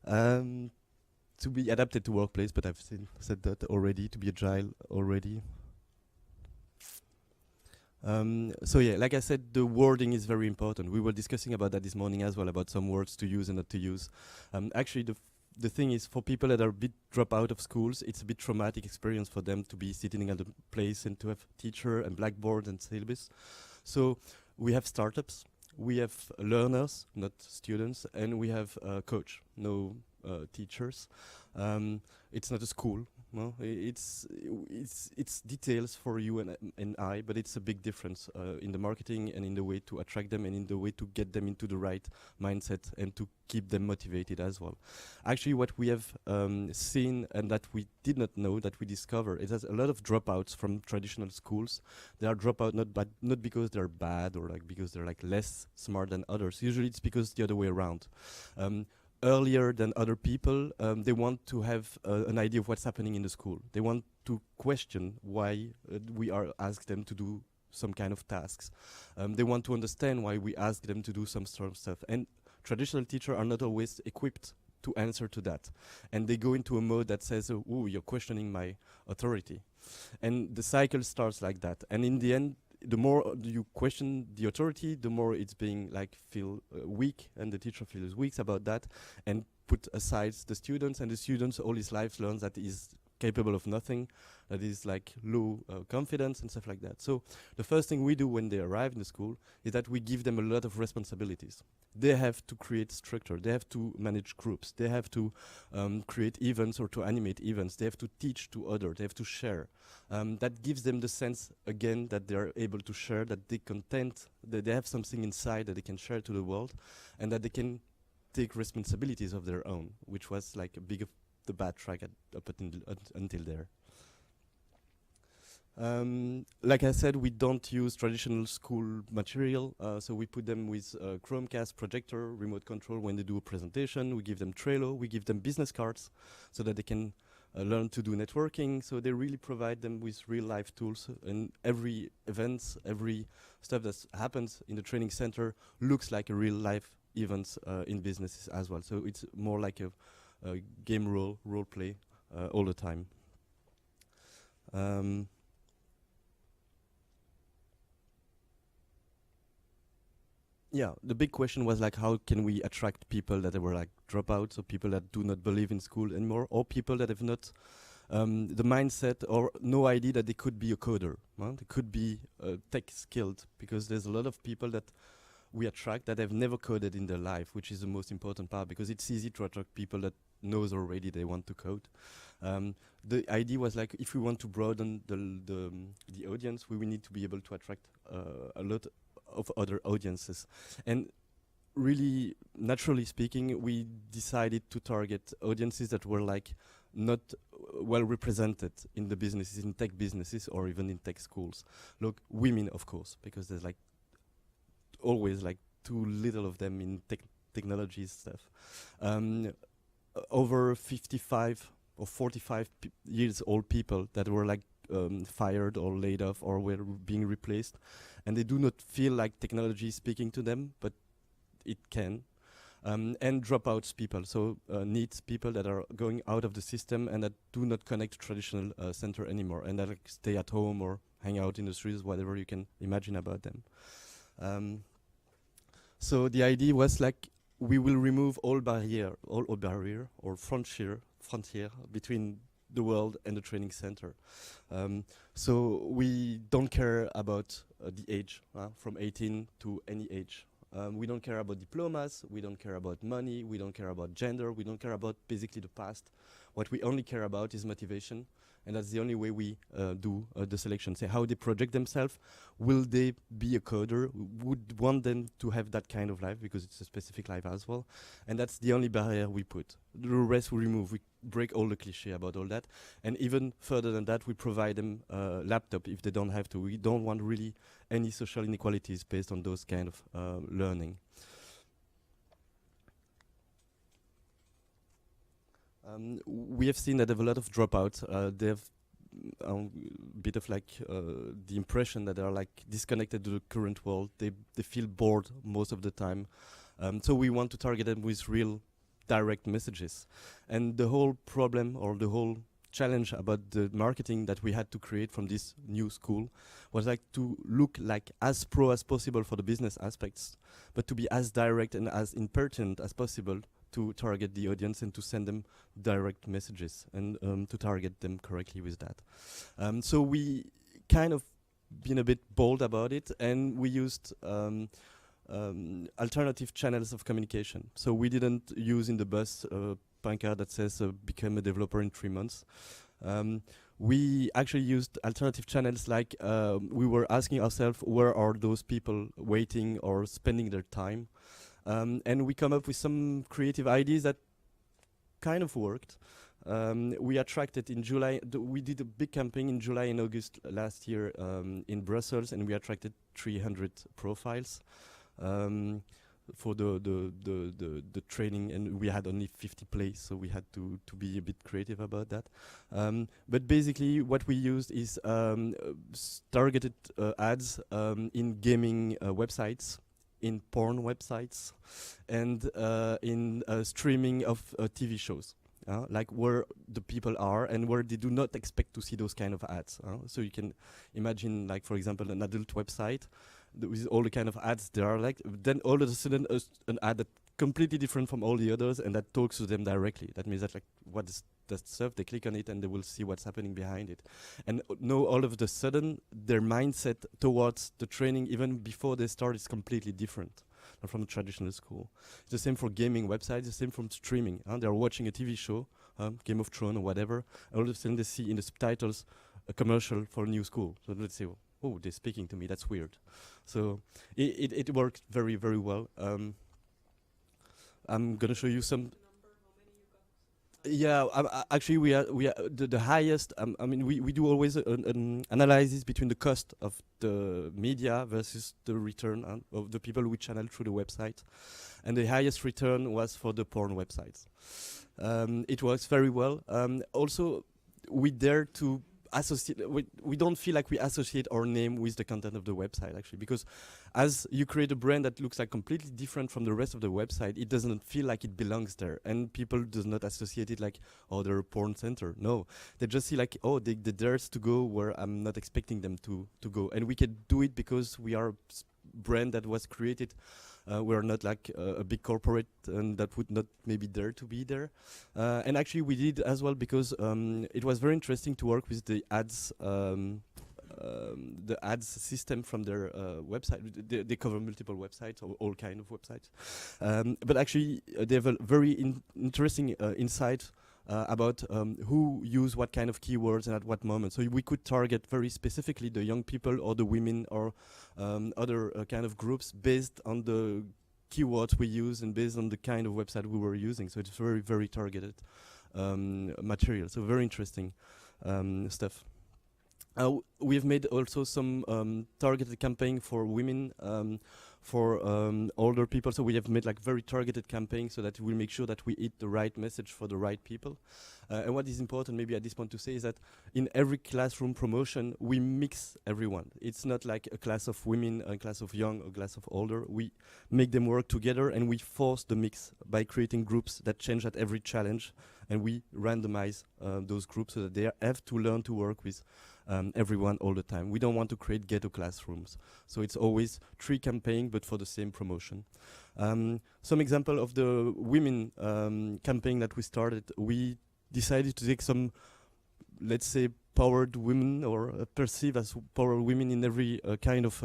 to be adapted to workplace, but I've said that already, to be agile already. So yeah, like I said, the wording is very important. We were discussing about that this morning as well, about some words to use and not to use. Actually, the thing is, for people that are a bit drop out of schools, it's a bit traumatic experience for them to be sitting at a place and to have teacher and blackboard and syllabus. So we have startups, we have learners, not students, and we have coach, no teachers. It's not a school. No, it's details for you and I, but it's a big difference in the marketing and in the way to attract them and in the way to get them into the right mindset and to keep them motivated as well. Actually, what we have seen and that we did not know, that we discovered, is that a lot of dropouts from traditional schools. They are dropout not because they're bad or like because they're like less smart than others. Usually, it's because the other way around. Earlier than other people, they want to have an idea of what's happening in the school. They want to question why we are asked them to do some kind of tasks. They want to understand why we ask them to do some sort of stuff. And traditional teachers are not always equipped to answer to that. And they go into a mode that says, oh, you're questioning my authority. And the cycle starts like that. And in the end, the more you question the authority, the more it's being like feel weak, and the teacher feels weak about that, and put aside the students, and the students all his life learns that he's capable of nothing, that is like low confidence and stuff like that. So the first thing we do when they arrive in the school is that we give them a lot of responsibilities. They have to create structure, they have to manage groups, they have to create events or to animate events, they have to teach to others, they have to share. That gives them the sense again that they are able to share, that they content, that they have something inside that they can share to the world, and that they can take responsibilities of their own, which was like a big of the bad track up until there. Like I said, we don't use traditional school material, so we put them with Chromecast, projector, remote control when they do a presentation. We give them Trello, we give them business cards so that they can learn to do networking. So they really provide them with real life tools, and every events, every stuff that happens in the training center looks like a real life event in businesses as well. So it's more like a game role play all the time. yeah, the big question was like, how can we attract people that were like dropouts, or people that do not believe in school anymore, or people that have not the mindset or no idea that they could be a coder, they could be tech skilled, because there's a lot of people that we attract that have never coded in their life, which is the most important part, because it's easy to attract people that knows already they want to code. The idea was like, if we want to broaden the audience, we will need to be able to attract a lot of other audiences. And really, naturally speaking, we decided to target audiences that were like not well represented in the businesses, in tech businesses, or even in tech schools. Look, women, of course, because there's like always like too little of them in technology stuff. Over 55 or 45 years old people that were like fired or laid off or were being replaced, and they do not feel like technology is speaking to them, but it can. And dropouts people, so needs people that are going out of the system and that do not connect to traditional center anymore, and that like, stay at home or hang out in the streets, whatever you can imagine about them. So the idea was like, we will remove all barrier or frontier between the world and the training center. So we don't care about the age, from 18 to any age. We don't care about diplomas, we don't care about money, we don't care about gender, we don't care about basically the past. What we only care about is motivation, and that's the only way we do the selection. Say how they project themselves. Will they be a coder? Would want them to have that kind of life, because it's a specific life as well. And that's the only barrier we put. The rest we remove. We break all the cliché about all that. And even further than that, we provide them a laptop if they don't have to. We don't want really any social inequalities based on those kind of learning. We have seen that there are a lot of dropouts. They have a bit of like the impression that they are like disconnected to the current world. They feel bored most of the time. So we want to target them with real direct messages. And the whole problem, or the whole challenge about the marketing that we had to create from this new school, was like to look like as pro as possible for the business aspects, but to be as direct and as impertinent as possible to target the audience and to send them direct messages, and to target them correctly with that. So we kind of been a bit bold about it, and we used alternative channels of communication. So we didn't use in the bus pancart that says become a developer in 3 months. We actually used alternative channels, like we were asking ourselves, where are those people waiting or spending their time? And we come up with some creative ideas that kind of worked. We attracted in July, we did a big campaign in July and August last year in Brussels, and we attracted 300 profiles for the training, and we had only 50 plays, so we had to be a bit creative about that. But basically what we used is targeted ads in gaming websites, in porn websites, and in streaming of TV shows, like where the people are and where they do not expect to see those kind of ads. So you can imagine, like, for example, an adult website with all the kind of ads there are, like, then all of a sudden an ad that completely different from all the others, and that talks to them directly. That means that, like, what is that stuff, they click on it and they will see what's happening behind it. And now all of a sudden their mindset towards the training, even before they start, is completely different from the traditional school. It's the same for gaming websites, the same from streaming. They're watching a TV show, Game of Thrones or whatever, and all of a sudden they see in the subtitles a commercial for a new school. So let's say, oh, they're speaking to me, that's weird. So it worked very, very well. I'm gonna show you some. Yeah, actually we are the highest. I mean, we do always an analysis between the cost of the media versus the return of the people we channel through the website, and the highest return was for the porn websites. It works very well. Also, we dare to associate. We don't feel like we associate our name with the content of the website, actually, because as you create a brand that looks like completely different from the rest of the website, it doesn't feel like it belongs there, and people do not associate it like, oh, they're a porn center. No, they just see like, oh, they dares to go where I'm not expecting them to go, and we can do it because we are brand that was created. We're not like a big corporate and that would not maybe dare to be there. And actually we did as well because it was very interesting to work with the ads system from their website. They cover multiple websites, or all kind of websites. But actually they have a very interesting insight about who use what kind of keywords and at what moment. So we could target very specifically the young people or the women or other kind of groups based on the keywords we use and based on the kind of website we were using. So it's very, very targeted material. So very interesting stuff. We've made also some targeted campaign for women, for older people. So we have made like very targeted campaign so that we'll make sure that we hit the right message for the right people. And what is important maybe at this point to say is that in every classroom promotion, we mix everyone. It's not like a class of women, a class of young, a class of older. We make them work together and we force the mix by creating groups that change at every challenge. And we randomize those groups so that they have to learn to work with everyone all the time. We don't want to create ghetto classrooms. So it's always 3 campaigns, but for the same promotion. Some example of the women campaign that we started, we decided to take some, let's say, powered women or perceived as powered women in every kind of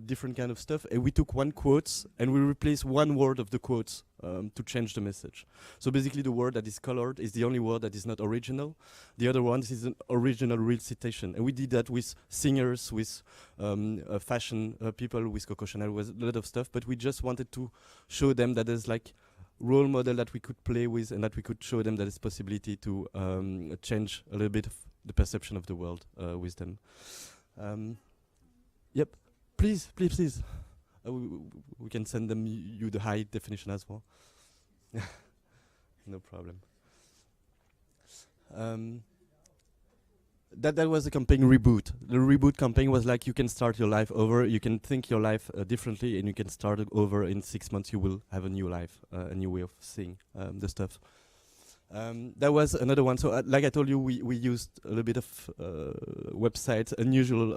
different kind of stuff. And we took one quote and we replaced one word of the quotes to change the message. So basically the word that is colored is the only word that is not original. The other one is an original real citation. And we did that with singers, with fashion people, with Coco Chanel, with a lot of stuff. But we just wanted to show them that there's like role model that we could play with and that we could show them that there's possibility to change a little bit of the perception of the world with them. Yep. Please, please, please. We can send them you the high definition as well. No problem. That was the campaign Reboot. The Reboot campaign was like you can start your life over, you can think your life differently, and you can start it over in 6 months. You will have a new life, a new way of seeing the stuff. That was another one. So like I told you, we used a little bit of websites, unusual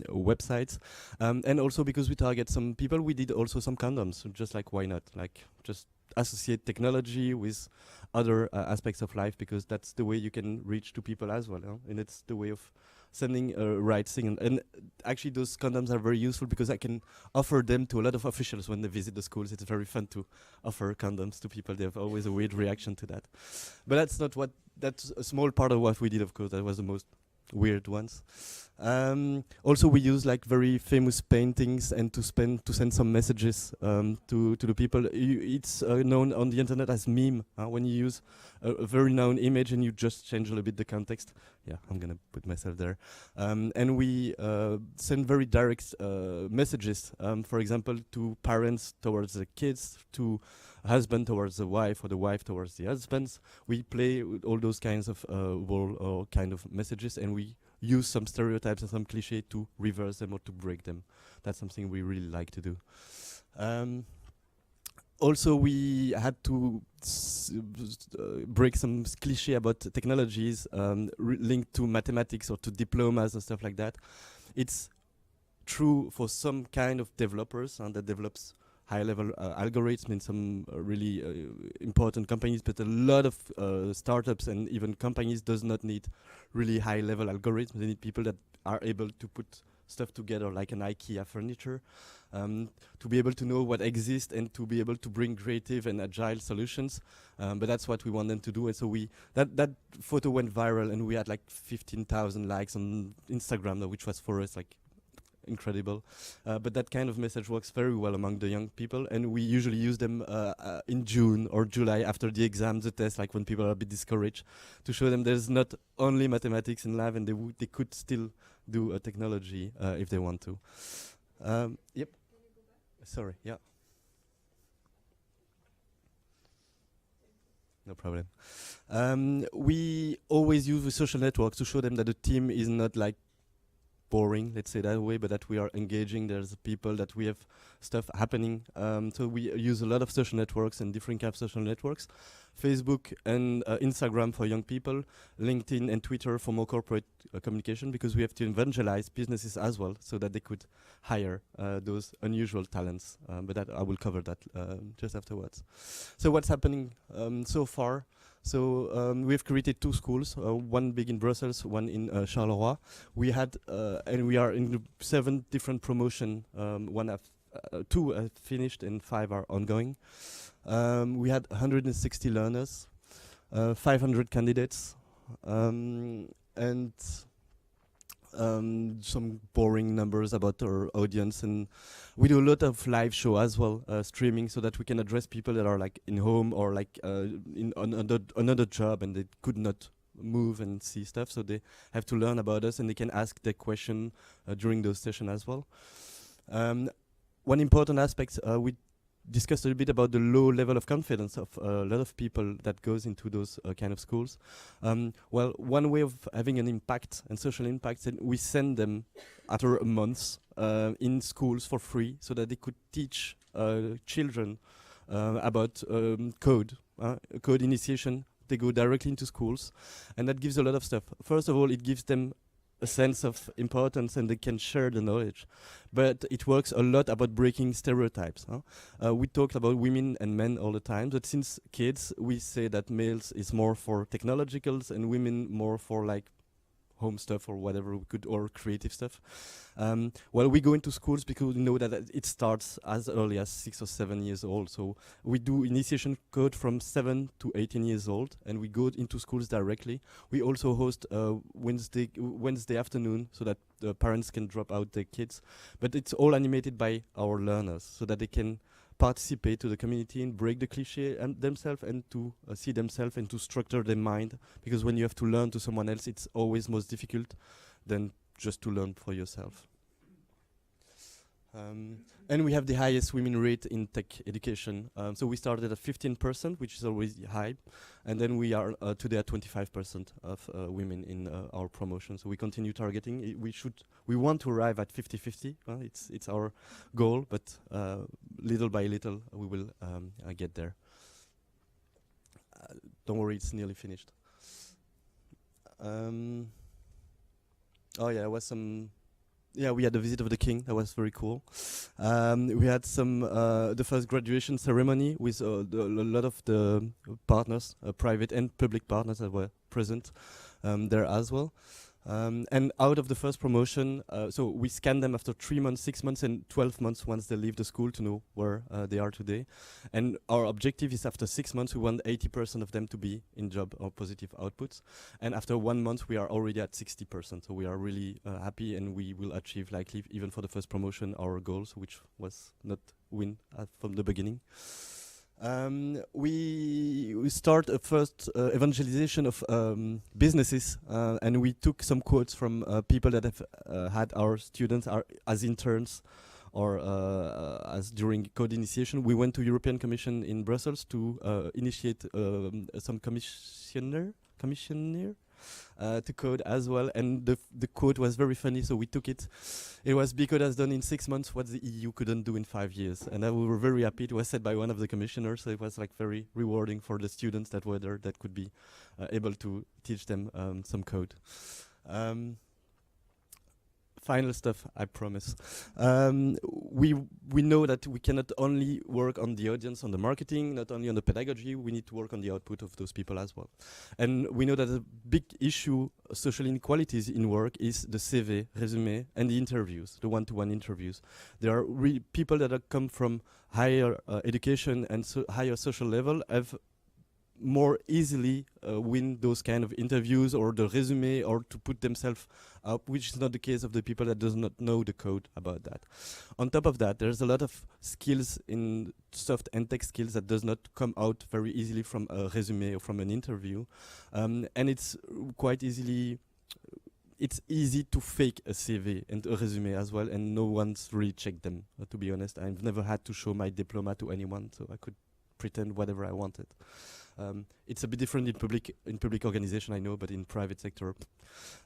websites. And also because we target some people, we did also some condoms. So just like, why not? Like just associate technology with other aspects of life, because that's the way you can reach to people as well. And it's the way of sending a right thing. And actually those condoms are very useful because I can offer them to a lot of officials when they visit the schools. It's very fun to offer condoms to people. They have always a weird reaction to that. But that's not what, that's a small part of what we did, of course. That was the most weird ones. Also we use like very famous paintings and to send some messages to the people. It's known on the internet as meme, when you use a very known image and you just change a little bit the context. Yeah, I'm gonna put myself there. And we send very direct messages, for example, to parents towards the kids, to husband towards the wife, or the wife towards the husbands. We play with all those kinds of role or kind of messages, and we use some stereotypes and some cliché to reverse them or to break them. That's something we really like to do. Also, we had to break some cliché about technologies linked to mathematics or to diplomas and stuff like that. It's true for some kind of developers that develops high-level algorithms in some really important companies, but a lot of startups and even companies does not need really high-level algorithms. They need people that are able to put stuff together like an IKEA furniture, to be able to know what exists and to be able to bring creative and agile solutions. But that's what we want them to do. And so that photo went viral, and we had like 15,000 likes on Instagram, which was for us like incredible. But that kind of message works very well among the young people, and we usually use them in June or July after the exams, the tests, like when people are a bit discouraged, to show them there's not only mathematics in life, and they could still do a technology if they want to. Yep. Sorry. Yeah. No problem. We always use the social networks to show them that the team is not like boring, let's say that way, but that we are engaging. There's people that we have stuff happening. So we use a lot of social networks and different kinds of social networks. Facebook and Instagram for young people, LinkedIn and Twitter for more corporate communication, because we have to evangelize businesses as well so that they could hire those unusual talents. But that I will cover that just afterwards. So what's happening so far? So we've created 2 schools, one big in Brussels, one in Charleroi. We had, and we are in 7 different promotion. 2 have finished and 5 are ongoing. We had 160 learners, 500 candidates, and some boring numbers about our audience. And we do a lot of live show as well, streaming, so that we can address people that are like in home or like in another job and they could not move and see stuff. So they have to learn about us and they can ask their question during those sessions as well. One important aspect, we discussed a little bit about the low level of confidence of a lot of people that goes into those kind of schools. Well, one way of having an impact and social impact, and we send them after a month in schools for free so that they could teach children about code initiation. They go directly into schools, and that gives a lot of stuff. First of all, it gives them a sense of importance and they can share the knowledge. But it works a lot about breaking stereotypes. We talked about women and men all the time, but since kids, we say that males is more for technologicals and women more for like home stuff or whatever we could, or creative stuff. Well, we go into schools because we know that it starts as early as 6 or 7 years old. So we do initiation code from 7 to 18 years old, and we go into schools directly. We also host Wednesday afternoon so that the parents can drop out their kids. But it's all animated by our learners so that they can participate to the community and break the cliché and themselves, and to see themselves and to structure their mind. Because when you have to learn to someone else, it's always most difficult than just to learn for yourself. And we have the highest women rate in tech education. So we started at 15%, which is always high. And then we are today at 25% of women in our promotion. So we continue targeting. We want to arrive at 50-50. It's our goal, but little by little we will get there. Don't worry, it's nearly finished. Oh yeah, we had the visit of the king. That was very cool. We had the first graduation ceremony with a lot of the partners, private and public partners that were present there as well. And out of the first promotion, so we scan them after 3 months, 6 months, and 12 months once they leave the school to know where they are today. And our objective is after 6 months, we want 80% of them to be in job or positive outputs. And after 1 month, we are already at 60%. So we are really happy, and we will achieve, likely, even for the first promotion, our goals, which was not win from the beginning. We start a first evangelization of businesses, and we took some quotes from people that have had our students as interns or as during code initiation. We went to European Commission in Brussels to initiate some commissioner to code as well, and the quote was very funny, so we took it. It was "Because has done in 6 months what the EU couldn't do in 5 years," and we were very happy. It was said by one of the commissioners, so it was like very rewarding for the students that were there, that could be able to teach them some code. Final stuff, I promise. We know that we cannot only work on the audience, on the marketing, not only on the pedagogy, we need to work on the output of those people as well. And we know that a big issue, social inequalities in work, is the CV, resume, and the interviews, the one-to-one interviews. There are people that come from higher education and higher social level have more easily win those kind of interviews or the resume, or to put themselves up, which is not the case of the people that does not know the code about that. On top of that, there's a lot of skills in soft and tech skills that does not come out very easily from a resume or from an interview. And it's quite easy to fake a CV and a resume as well, and no one's really checked them, to be honest. I've never had to show my diploma to anyone, so I could pretend whatever I wanted. It's a bit different in public organization, I know, but in private sector.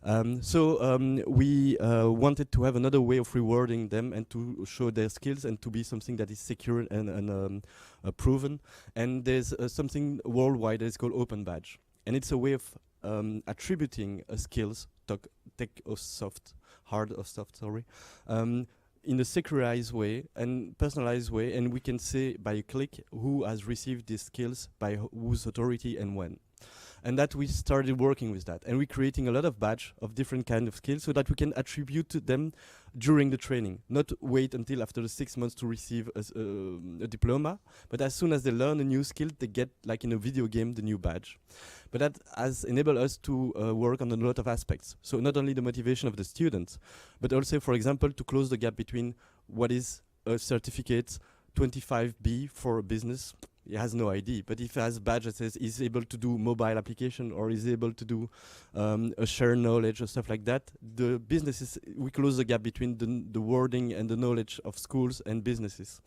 We wanted to have another way of rewarding them and to show their skills and to be something that is secure and proven. And there's something worldwide that is called Open Badge. And it's a way of attributing skills, tech or soft, hard or soft, sorry, in a securized way and personalized way, and we can say by a click who has received these skills, by whose authority and when. And that we started working with that, and we're creating a lot of badge of different kind of skills so that we can attribute to them during the training, not wait until after the 6 months to receive a diploma, but as soon as they learn a new skill, they get, like in a video game, the new badge. But that has enabled us to work on a lot of aspects. So not only the motivation of the students, but also, for example, to close the gap between what is a certificate 25B for a business. He has no ID, but if he has a badge that says he's able to do mobile application or is able to do a shared knowledge or stuff like that, the businesses, we close the gap between the wording and the knowledge of schools and businesses.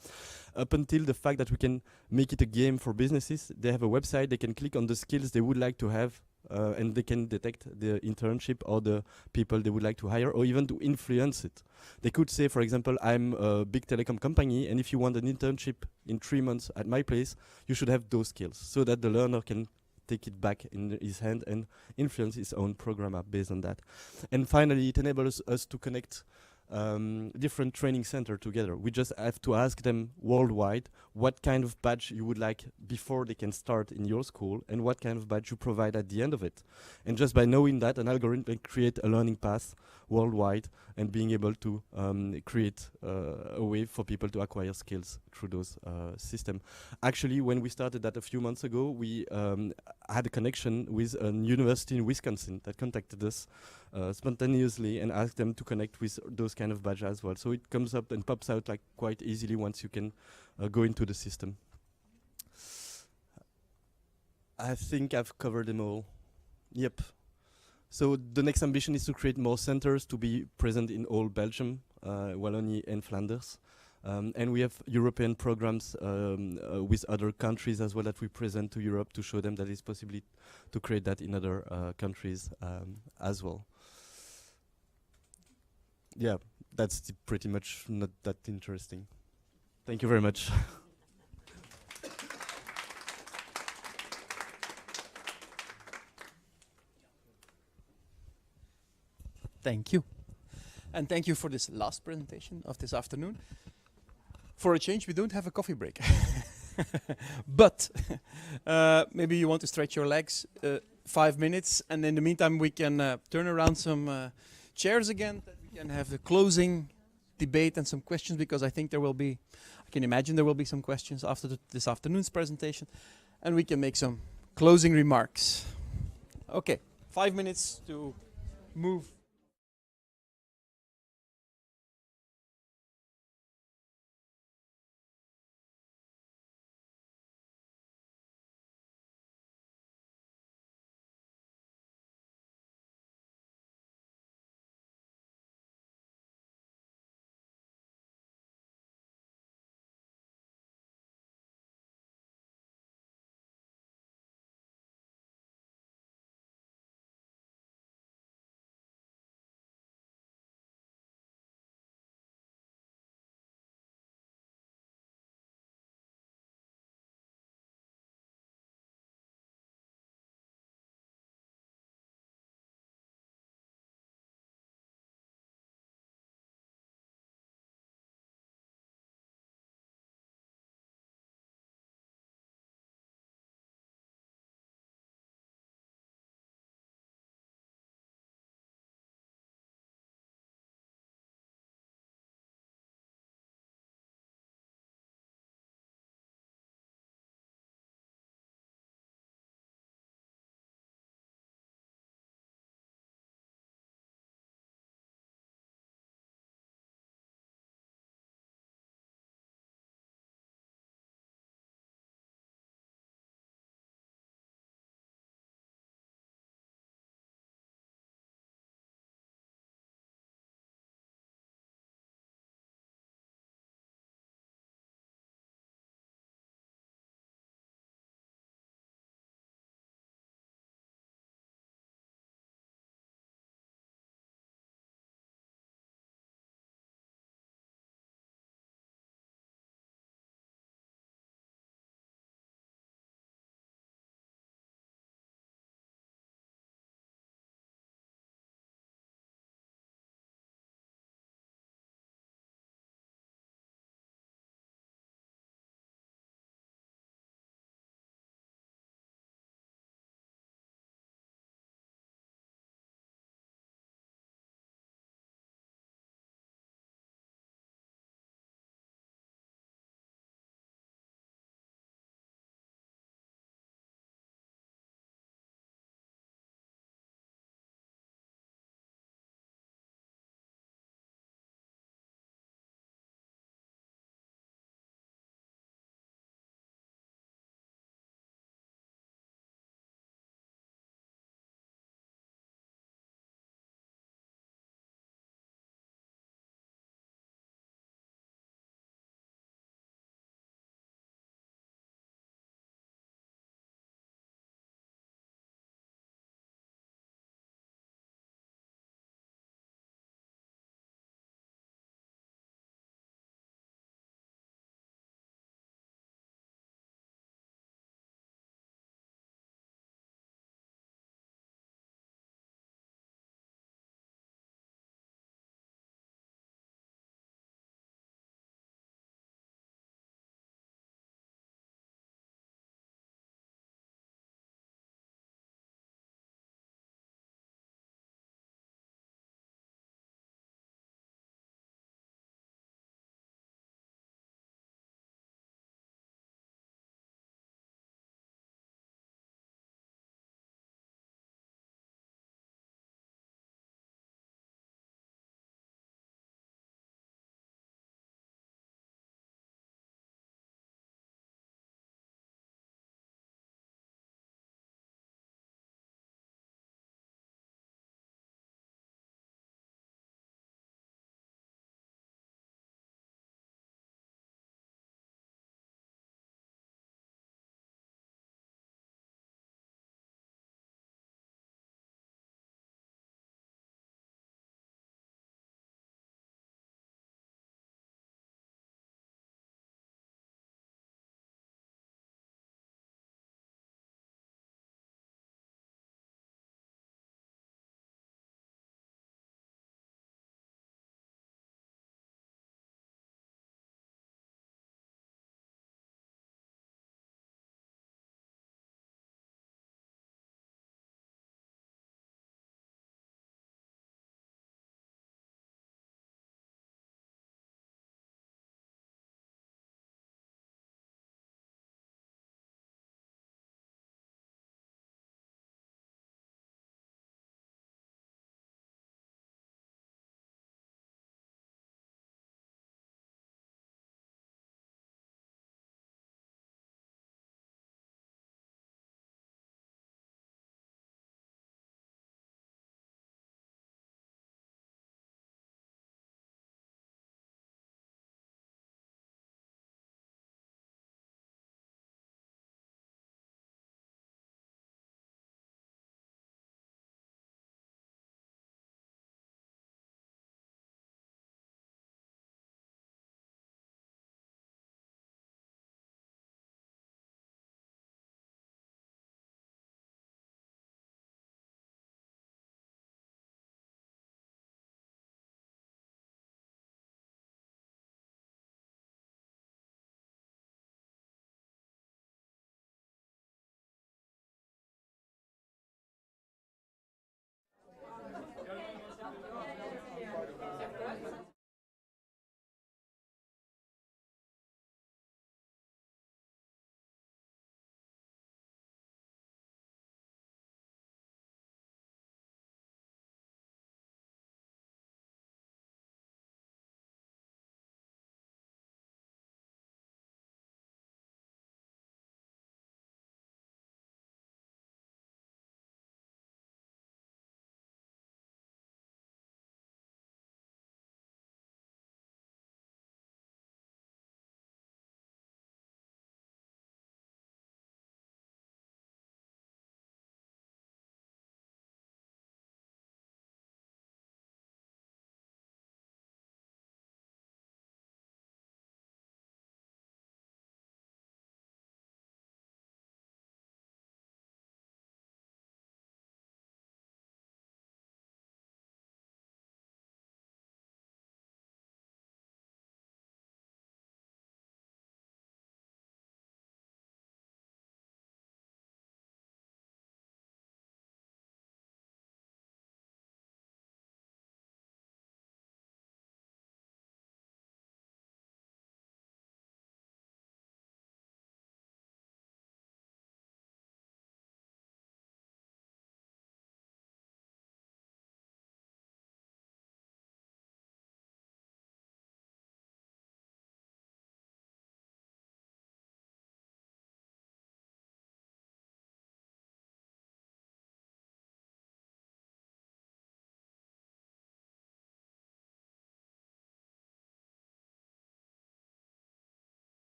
Up until the fact that we can make it a game for businesses, they have a website, they can click on the skills they would like to have, and they can detect the internship or the people they would like to hire, or even to influence it. They could say, for example, I'm a big telecom company, and if you want an internship in 3 months at my place, you should have those skills, so that the learner can take it back in his hand and influence his own programmer based on that. And finally, it enables us to connect different training centers together. We just have to ask them worldwide what kind of badge you would like before they can start in your school and what kind of badge you provide at the end of it. And just by knowing that, an algorithm can create a learning path worldwide and being able to create a way for people to acquire skills through those systems. Actually, when we started that a few months ago, we had a connection with a university in Wisconsin that contacted us spontaneously and asked them to connect with those kind of badges as well. So it comes up and pops out like quite easily once you can go into the system. I think I've covered them all. Yep. So the next ambition is to create more centers to be present in all Belgium, Wallonie and Flanders. And we have European programs with other countries as well that we present to Europe to show them that it's possible to create that in other countries as well. Yeah, that's pretty much not that interesting. Thank you very much. Thank you. And thank you for this last presentation of this afternoon. For a change, we don't have a coffee break. But maybe you want to stretch your legs 5 minutes, and in the meantime we can turn around some chairs again, that we can have the closing debate and some questions, because I think there will be, I can imagine there will be some questions after this afternoon's presentation, and we can make some closing remarks. Okay, 5 minutes to move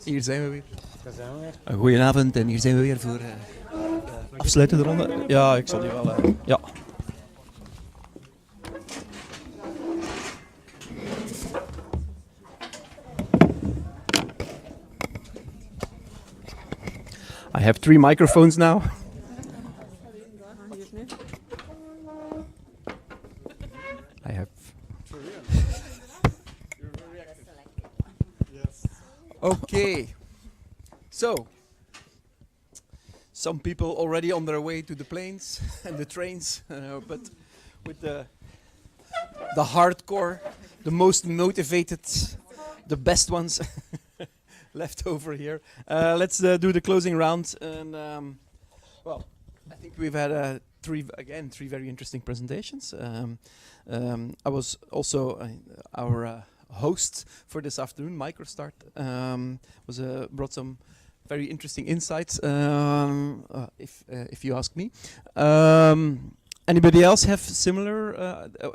Hier zijn we weer. Goedenavond en hier zijn we weer voor de afsluitende ronde. Ja, ik zal die wel... ja. I have 3 microphones now. I have... Okay. So, some people already on their way to the planes and the trains, but with the hardcore, the most motivated, the best ones left over here. Let's do the closing round. And well, I think we've had 3 very interesting presentations. I was also our host for this afternoon, MicroStart, brought some very interesting insights, if you ask me. Anybody else have similar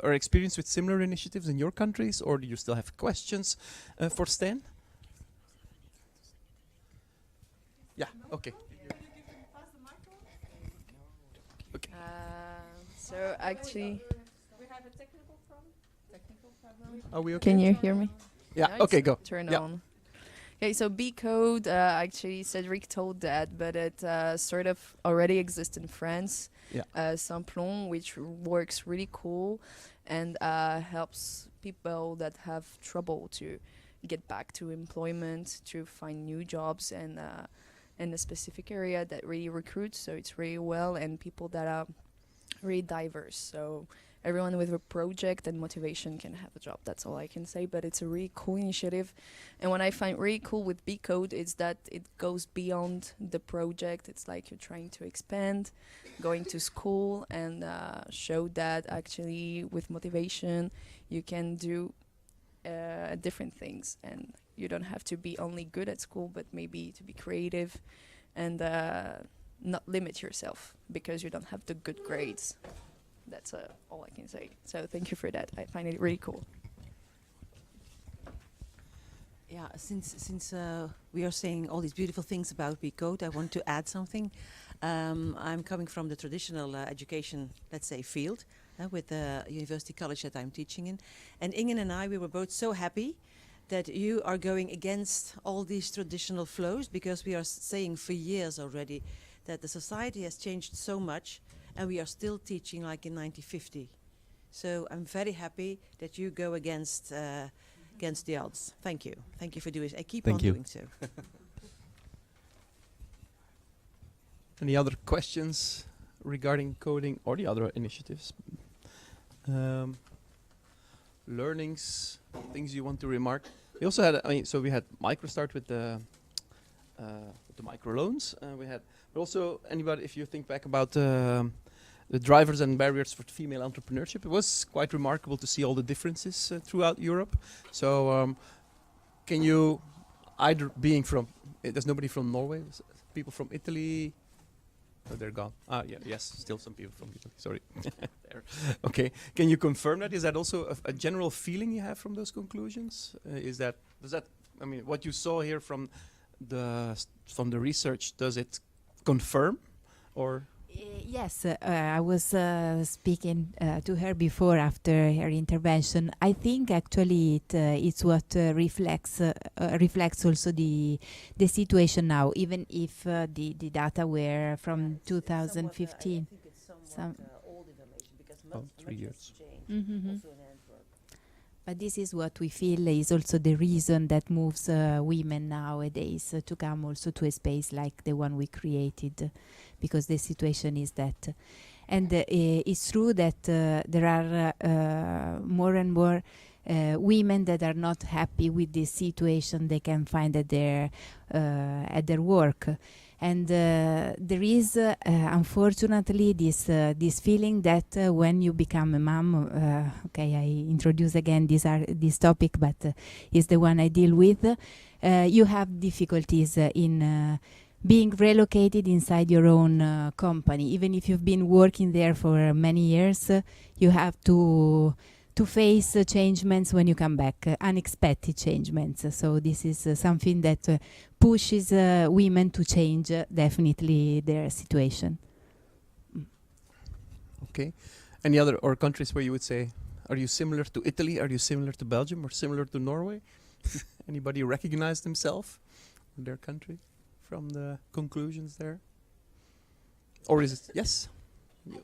or experience with similar initiatives in your countries, or do you still have questions for Stan? Yeah, okay. Okay. So actually, We have a technical problem. Are we okay? can you hear me? Yeah, No, okay, it's go. Turn Yeah. on. Okay, so B code, actually Cedric told that, but it sort of already exists in France. Yeah. Simplon, which works really cool and helps people that have trouble to get back to employment, to find new jobs, and in a specific area that really recruits. So it's really well, and people that are really diverse. So everyone with a project and motivation can have a job. That's all I can say. But it's a really cool initiative. And what I find really cool with B Code is that it goes beyond the project. It's like you're trying to expand, going to school, and show that actually with motivation you can do different things, and you don't have to be only good at school, but maybe to be creative and not limit yourself because you don't have the good grades. That's all I can say. So thank you for that. I find it really cool. Yeah, since we are saying all these beautiful things about Code, I want to add something. I'm coming from the traditional education, let's say, field with the university college that I'm teaching in. And Ingen and I, we were both so happy that you are going against all these traditional flows, because we are saying for years already that the society has changed so much and we are still teaching like in 1950. So I'm very happy that you go against the odds. Thank you. Thank you for doing it. I keep Thank on you. doing so. Any other questions regarding coding or the other initiatives? Learnings, things you want to remark? We also had, so we had MicroStart with the microloans. But also anybody, if you think back about the drivers and barriers for female entrepreneurship, it was quite remarkable to see all the differences throughout Europe. So can you, either being from, there's nobody from Norway, people from Italy? Oh, they're gone. Ah, yeah, yes, still some people from Italy. Sorry. There. Okay, can you confirm that? Is that also a general feeling you have from those conclusions? What you saw here from the research, does it confirm, or? Yes, I was speaking to her before, after her intervention. I think actually it's what reflects also the situation now, even if the data were from 2015. I think it's somewhat old information, because much 3 has years. changed, Mhm. also in Antwerp. But this is what we feel is also the reason that moves women nowadays to come also to a space like the one we created, because the situation is that. And it's true that there are more and more women that are not happy with the situation they can find at their work. And there is, unfortunately, this feeling that when you become a mom, okay, I introduce again this topic, but it's the one I deal with, you have difficulties in being relocated inside your own company. Even if you've been working there for many years, you have to to face changements when you come back, unexpected changements. So this is something that pushes women to change definitely their situation. Okay. Any other or countries where you would say, are you similar to Italy? Are you similar to Belgium or similar to Norway? Anybody recognize themselves in their country from the conclusions there? Or is it, yes? You,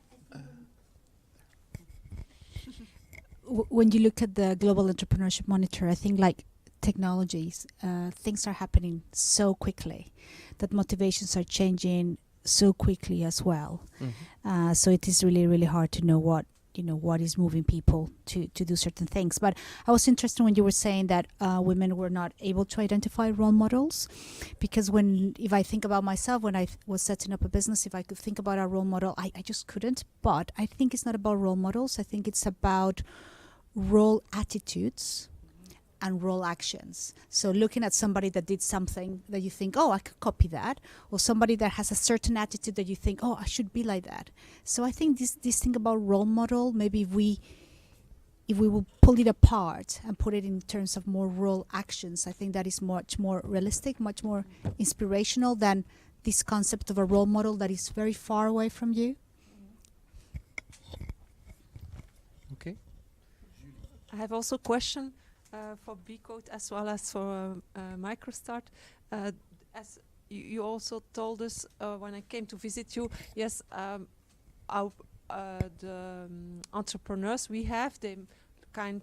When you look at the Global Entrepreneurship Monitor, I think like technologies, things are happening so quickly that motivations are changing so quickly as well. So it is really, really hard to know what is moving people to do certain things. But I was interested when you were saying that women were not able to identify role models, because if I think about myself, when I was setting up a business, if I could think about a role model, I just couldn't. But I think it's not about role models. I think it's about role attitudes and role actions. So looking at somebody that did something that you think, oh, I could copy that, or somebody that has a certain attitude that you think, oh, I should be like that. So I think this thing about role model, maybe if we will pull it apart and put it in terms of more role actions, I think that is much more realistic, much more inspirational than this concept of a role model that is very far away from you. okay. I have also a question for B-Code as well as for MicroStart. As you also told us when I came to visit you, yes, the entrepreneurs we have, they kind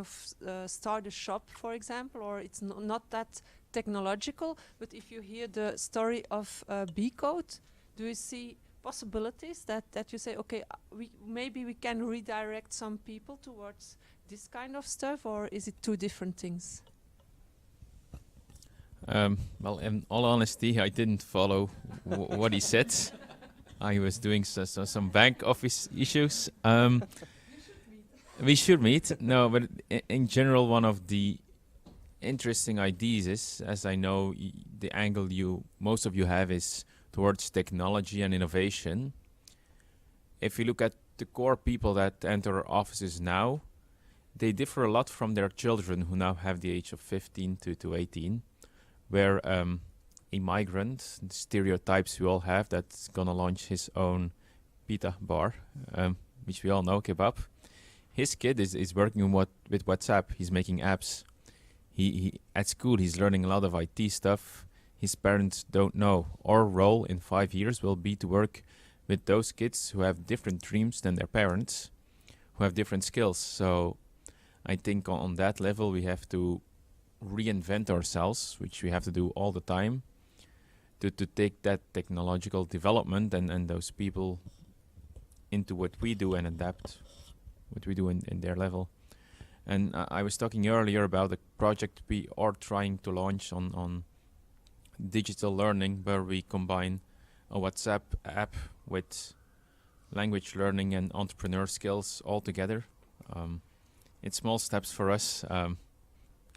of start a shop, for example, or it's not that technological. But if you hear the story of B-Code, do you see possibilities that you say, okay, maybe we can redirect some people towards this kind of stuff, or is it two different things? Well, in all honesty, I didn't follow what he said. I was doing some bank office issues. We should meet. No, but in general, one of the interesting ideas is, as I know, the angle most of you have is towards technology and innovation. If you look at the core people that enter our offices now, they differ a lot from their children who now have the age of 15 to 18, where a migrant, the stereotypes we all have, that's gonna launch his own pita bar, which we all know, kebab. His kid is working with WhatsApp. He's making apps. He at school, he's learning a lot of IT stuff. His parents don't know. Our role in 5 years will be to work with those kids who have different dreams than their parents, who have different skills. So I think on that level, we have to reinvent ourselves, which we have to do all the time, to take that technological development and those people into what we do and adapt what we do in their level. And I was talking earlier about a project we are trying to launch on digital learning, where we combine a WhatsApp app with language learning and entrepreneur skills all together. It's small steps for us,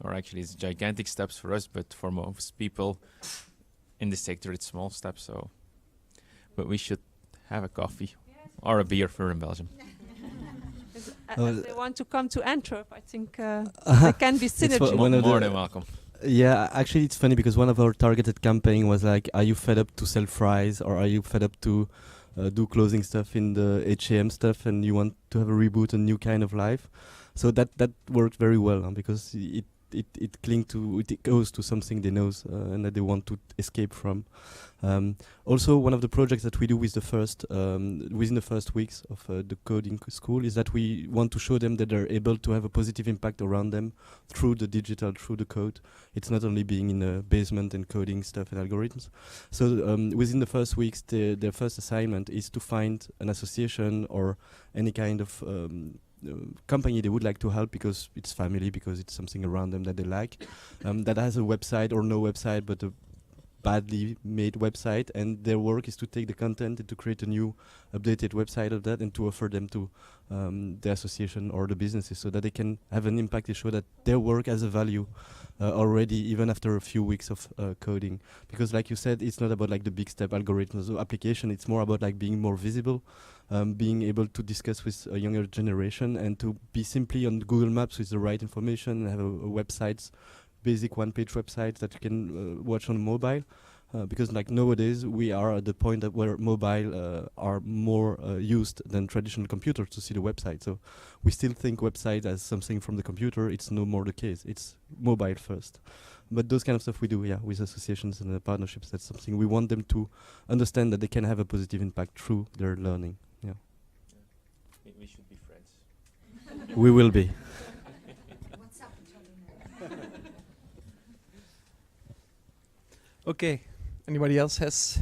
or actually it's gigantic steps for us, but for most people in the sector it's small steps. So, but we should have a coffee or a beer for in Belgium. As they want to come to Antwerp, I think there can be synergy. More than welcome. Yeah, actually it's funny because one of our targeted campaign was like, are you fed up to sell fries, or are you fed up to do clothing stuff in the H&M stuff, and you want to have a reboot, a new kind of life? So that worked very well, because it goes to something they know and that they want to escape from. Also, one of the projects that we do with within the first weeks of the coding school is that we want to show them that they're able to have a positive impact around them through the digital, through the code. It's not only being in the basement and coding stuff and algorithms. So within the first weeks, their first assignment is to find an association or any kind of company they would like to help, because it's family, because it's something around them that they like, that has a website or no website, but a badly made website, and their work is to take the content and to create a new updated website of that and to offer them to the association or the businesses so that they can have an impact to show that their work has a value already, even after a few weeks of coding. Because like you said, it's not about like the big step algorithms or application, it's more about like being more visible, being able to discuss with a younger generation and to be simply on Google Maps with the right information and have a website, basic one-page website that you can watch on mobile. Because like nowadays we are at the point that where mobile are more used than traditional computers to see the website. So we still think website as something from the computer. It's no more the case. It's mobile first. But those kind of stuff we do, yeah, with associations and partnerships. That's something we want them to understand, that they can have a positive impact through their learning. Yeah. We should be friends. We will be. Okay. Anybody else has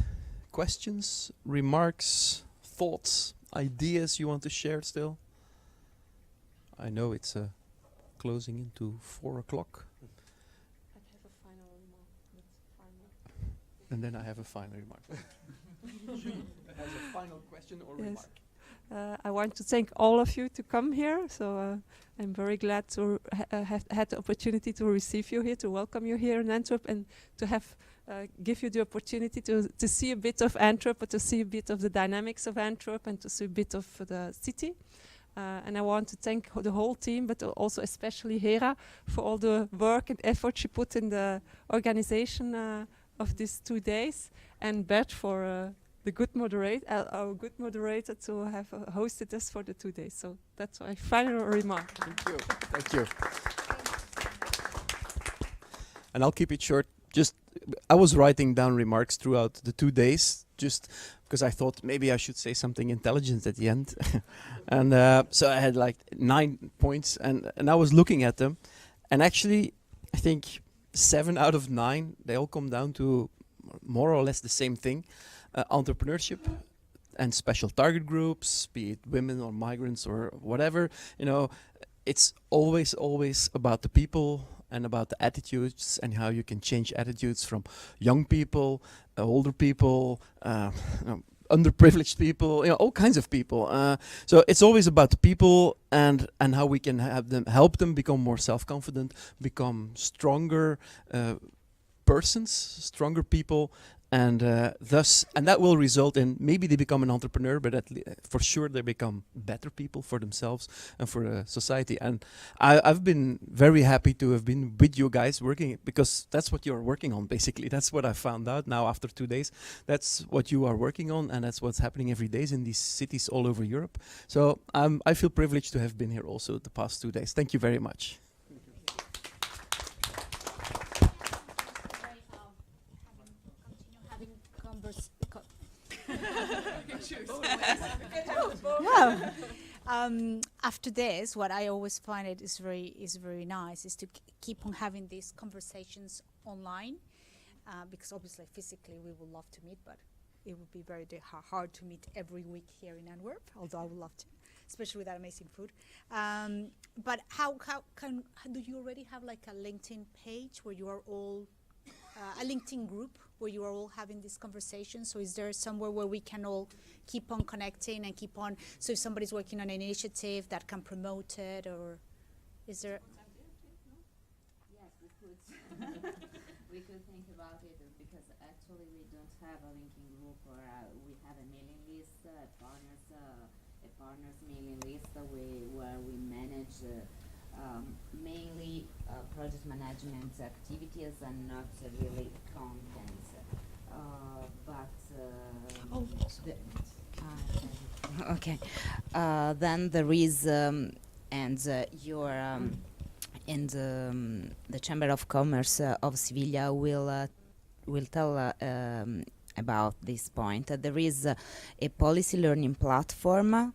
questions, remarks, thoughts, ideas you want to share still? I know it's closing into 4 o'clock. I have a final remark. And then I have a final remark. She has a final question or remark. I want to thank all of you to come here. So I'm very glad to have had the opportunity to receive you here, to welcome you here in Antwerp, and to have give you the opportunity to see a bit of Antwerp, but to see a bit of the dynamics of Antwerp and to see a bit of the city. And I want to thank the whole team, but also especially Hera for all the work and effort she put in the organization of these 2 days, and Bert for the good our good moderator to have hosted us for the 2 days. So that's my final remark. Thank you. Thank you. And I'll keep it short. Just, I was writing down remarks throughout the 2 days, just because I thought maybe I should say something intelligent at the end. And so I had like 9 points, and I was looking at them. And actually, I think 7 out of 9, they all come down to more or less the same thing. Entrepreneurship and special target groups, be it women or migrants or whatever, you know, it's always about the people and about the attitudes and how you can change attitudes from young people, older people, underprivileged people, you know, all kinds of people. So it's always about the people and how we can help them become more self-confident, become stronger persons, stronger people. And and that will result in maybe they become an entrepreneur, but for sure they become better people for themselves and for society. And I've been very happy to have been with you guys working, because that's what you're working on, basically. That's what I found out now after 2 days. That's what you are working on, and that's what's happening every day in these cities all over Europe. So I feel privileged to have been here also the past 2 days. Thank you very much. After this, what I always find it is very nice is to keep on having these conversations online, because obviously physically we would love to meet, but it would be very hard to meet every week here in Antwerp, although I would love to, especially with that amazing food. But how do you already have like a LinkedIn page where you are all a LinkedIn group where you are all having these conversations? So is there somewhere where we can all keep on connecting and keep on, so if somebody's working on an initiative that can promote it, or is there? Yes, we could. We could think about it, because actually we don't have a LinkedIn group, or we have a mailing list, a partners mailing list where we manage mainly project management activities and not really content. Okay. Then there is, and your and the Chamber of Commerce of Sevilla will tell about this point. There is a policy learning platform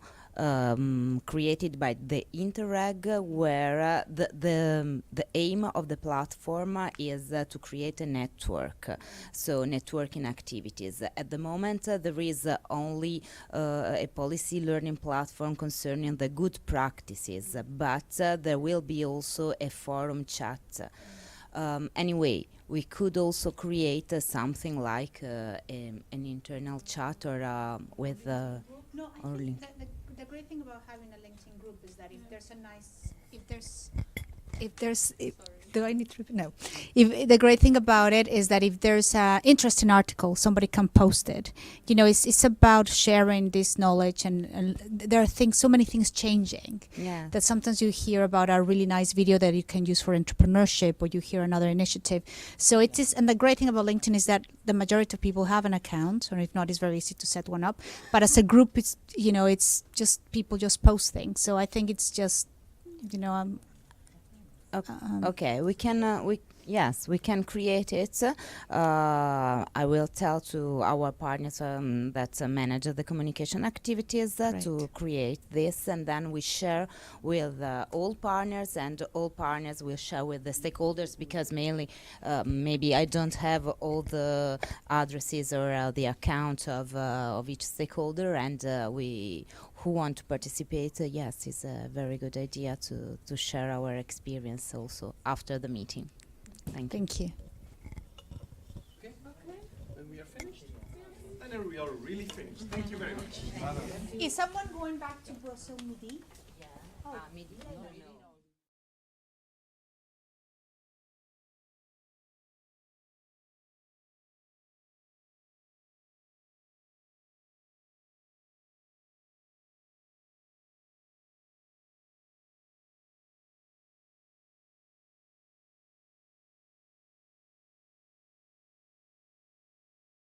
created by the Interreg, where the aim of the platform is to create a network, so networking activities. At the moment, there is only a policy learning platform concerning the good practices, but there will be also a forum chat Anyway, we could also create something like an internal chat or with No, I or think link. the great thing about having a LinkedIn group is that do I need to repeat? No. If the great thing about it is that if there's an interesting article, somebody can post it. You know, it's about sharing this knowledge, and there are things, so many things changing. Yeah. That sometimes you hear about a really nice video that you can use for entrepreneurship, or you hear another initiative. So it is, and the great thing about LinkedIn is that the majority of people have an account, or if not, it's very easy to set one up. But as a group, it's, you know, it's just people just post things. So I think it's just, you know, Okay, we can create it. I will tell to our partners that manage the communication activities to create this, and then we share with all partners, and all partners will share with the stakeholders, because mainly maybe I don't have all the addresses or the account of each stakeholder, and we who want to participate, yes, it's a very good idea to share our experience also after the meeting. Thank you. Okay. When we are finished, then we are really finished. Thank you very much. is someone going back to Brussels Midi? Yeah. Midi? I don't know.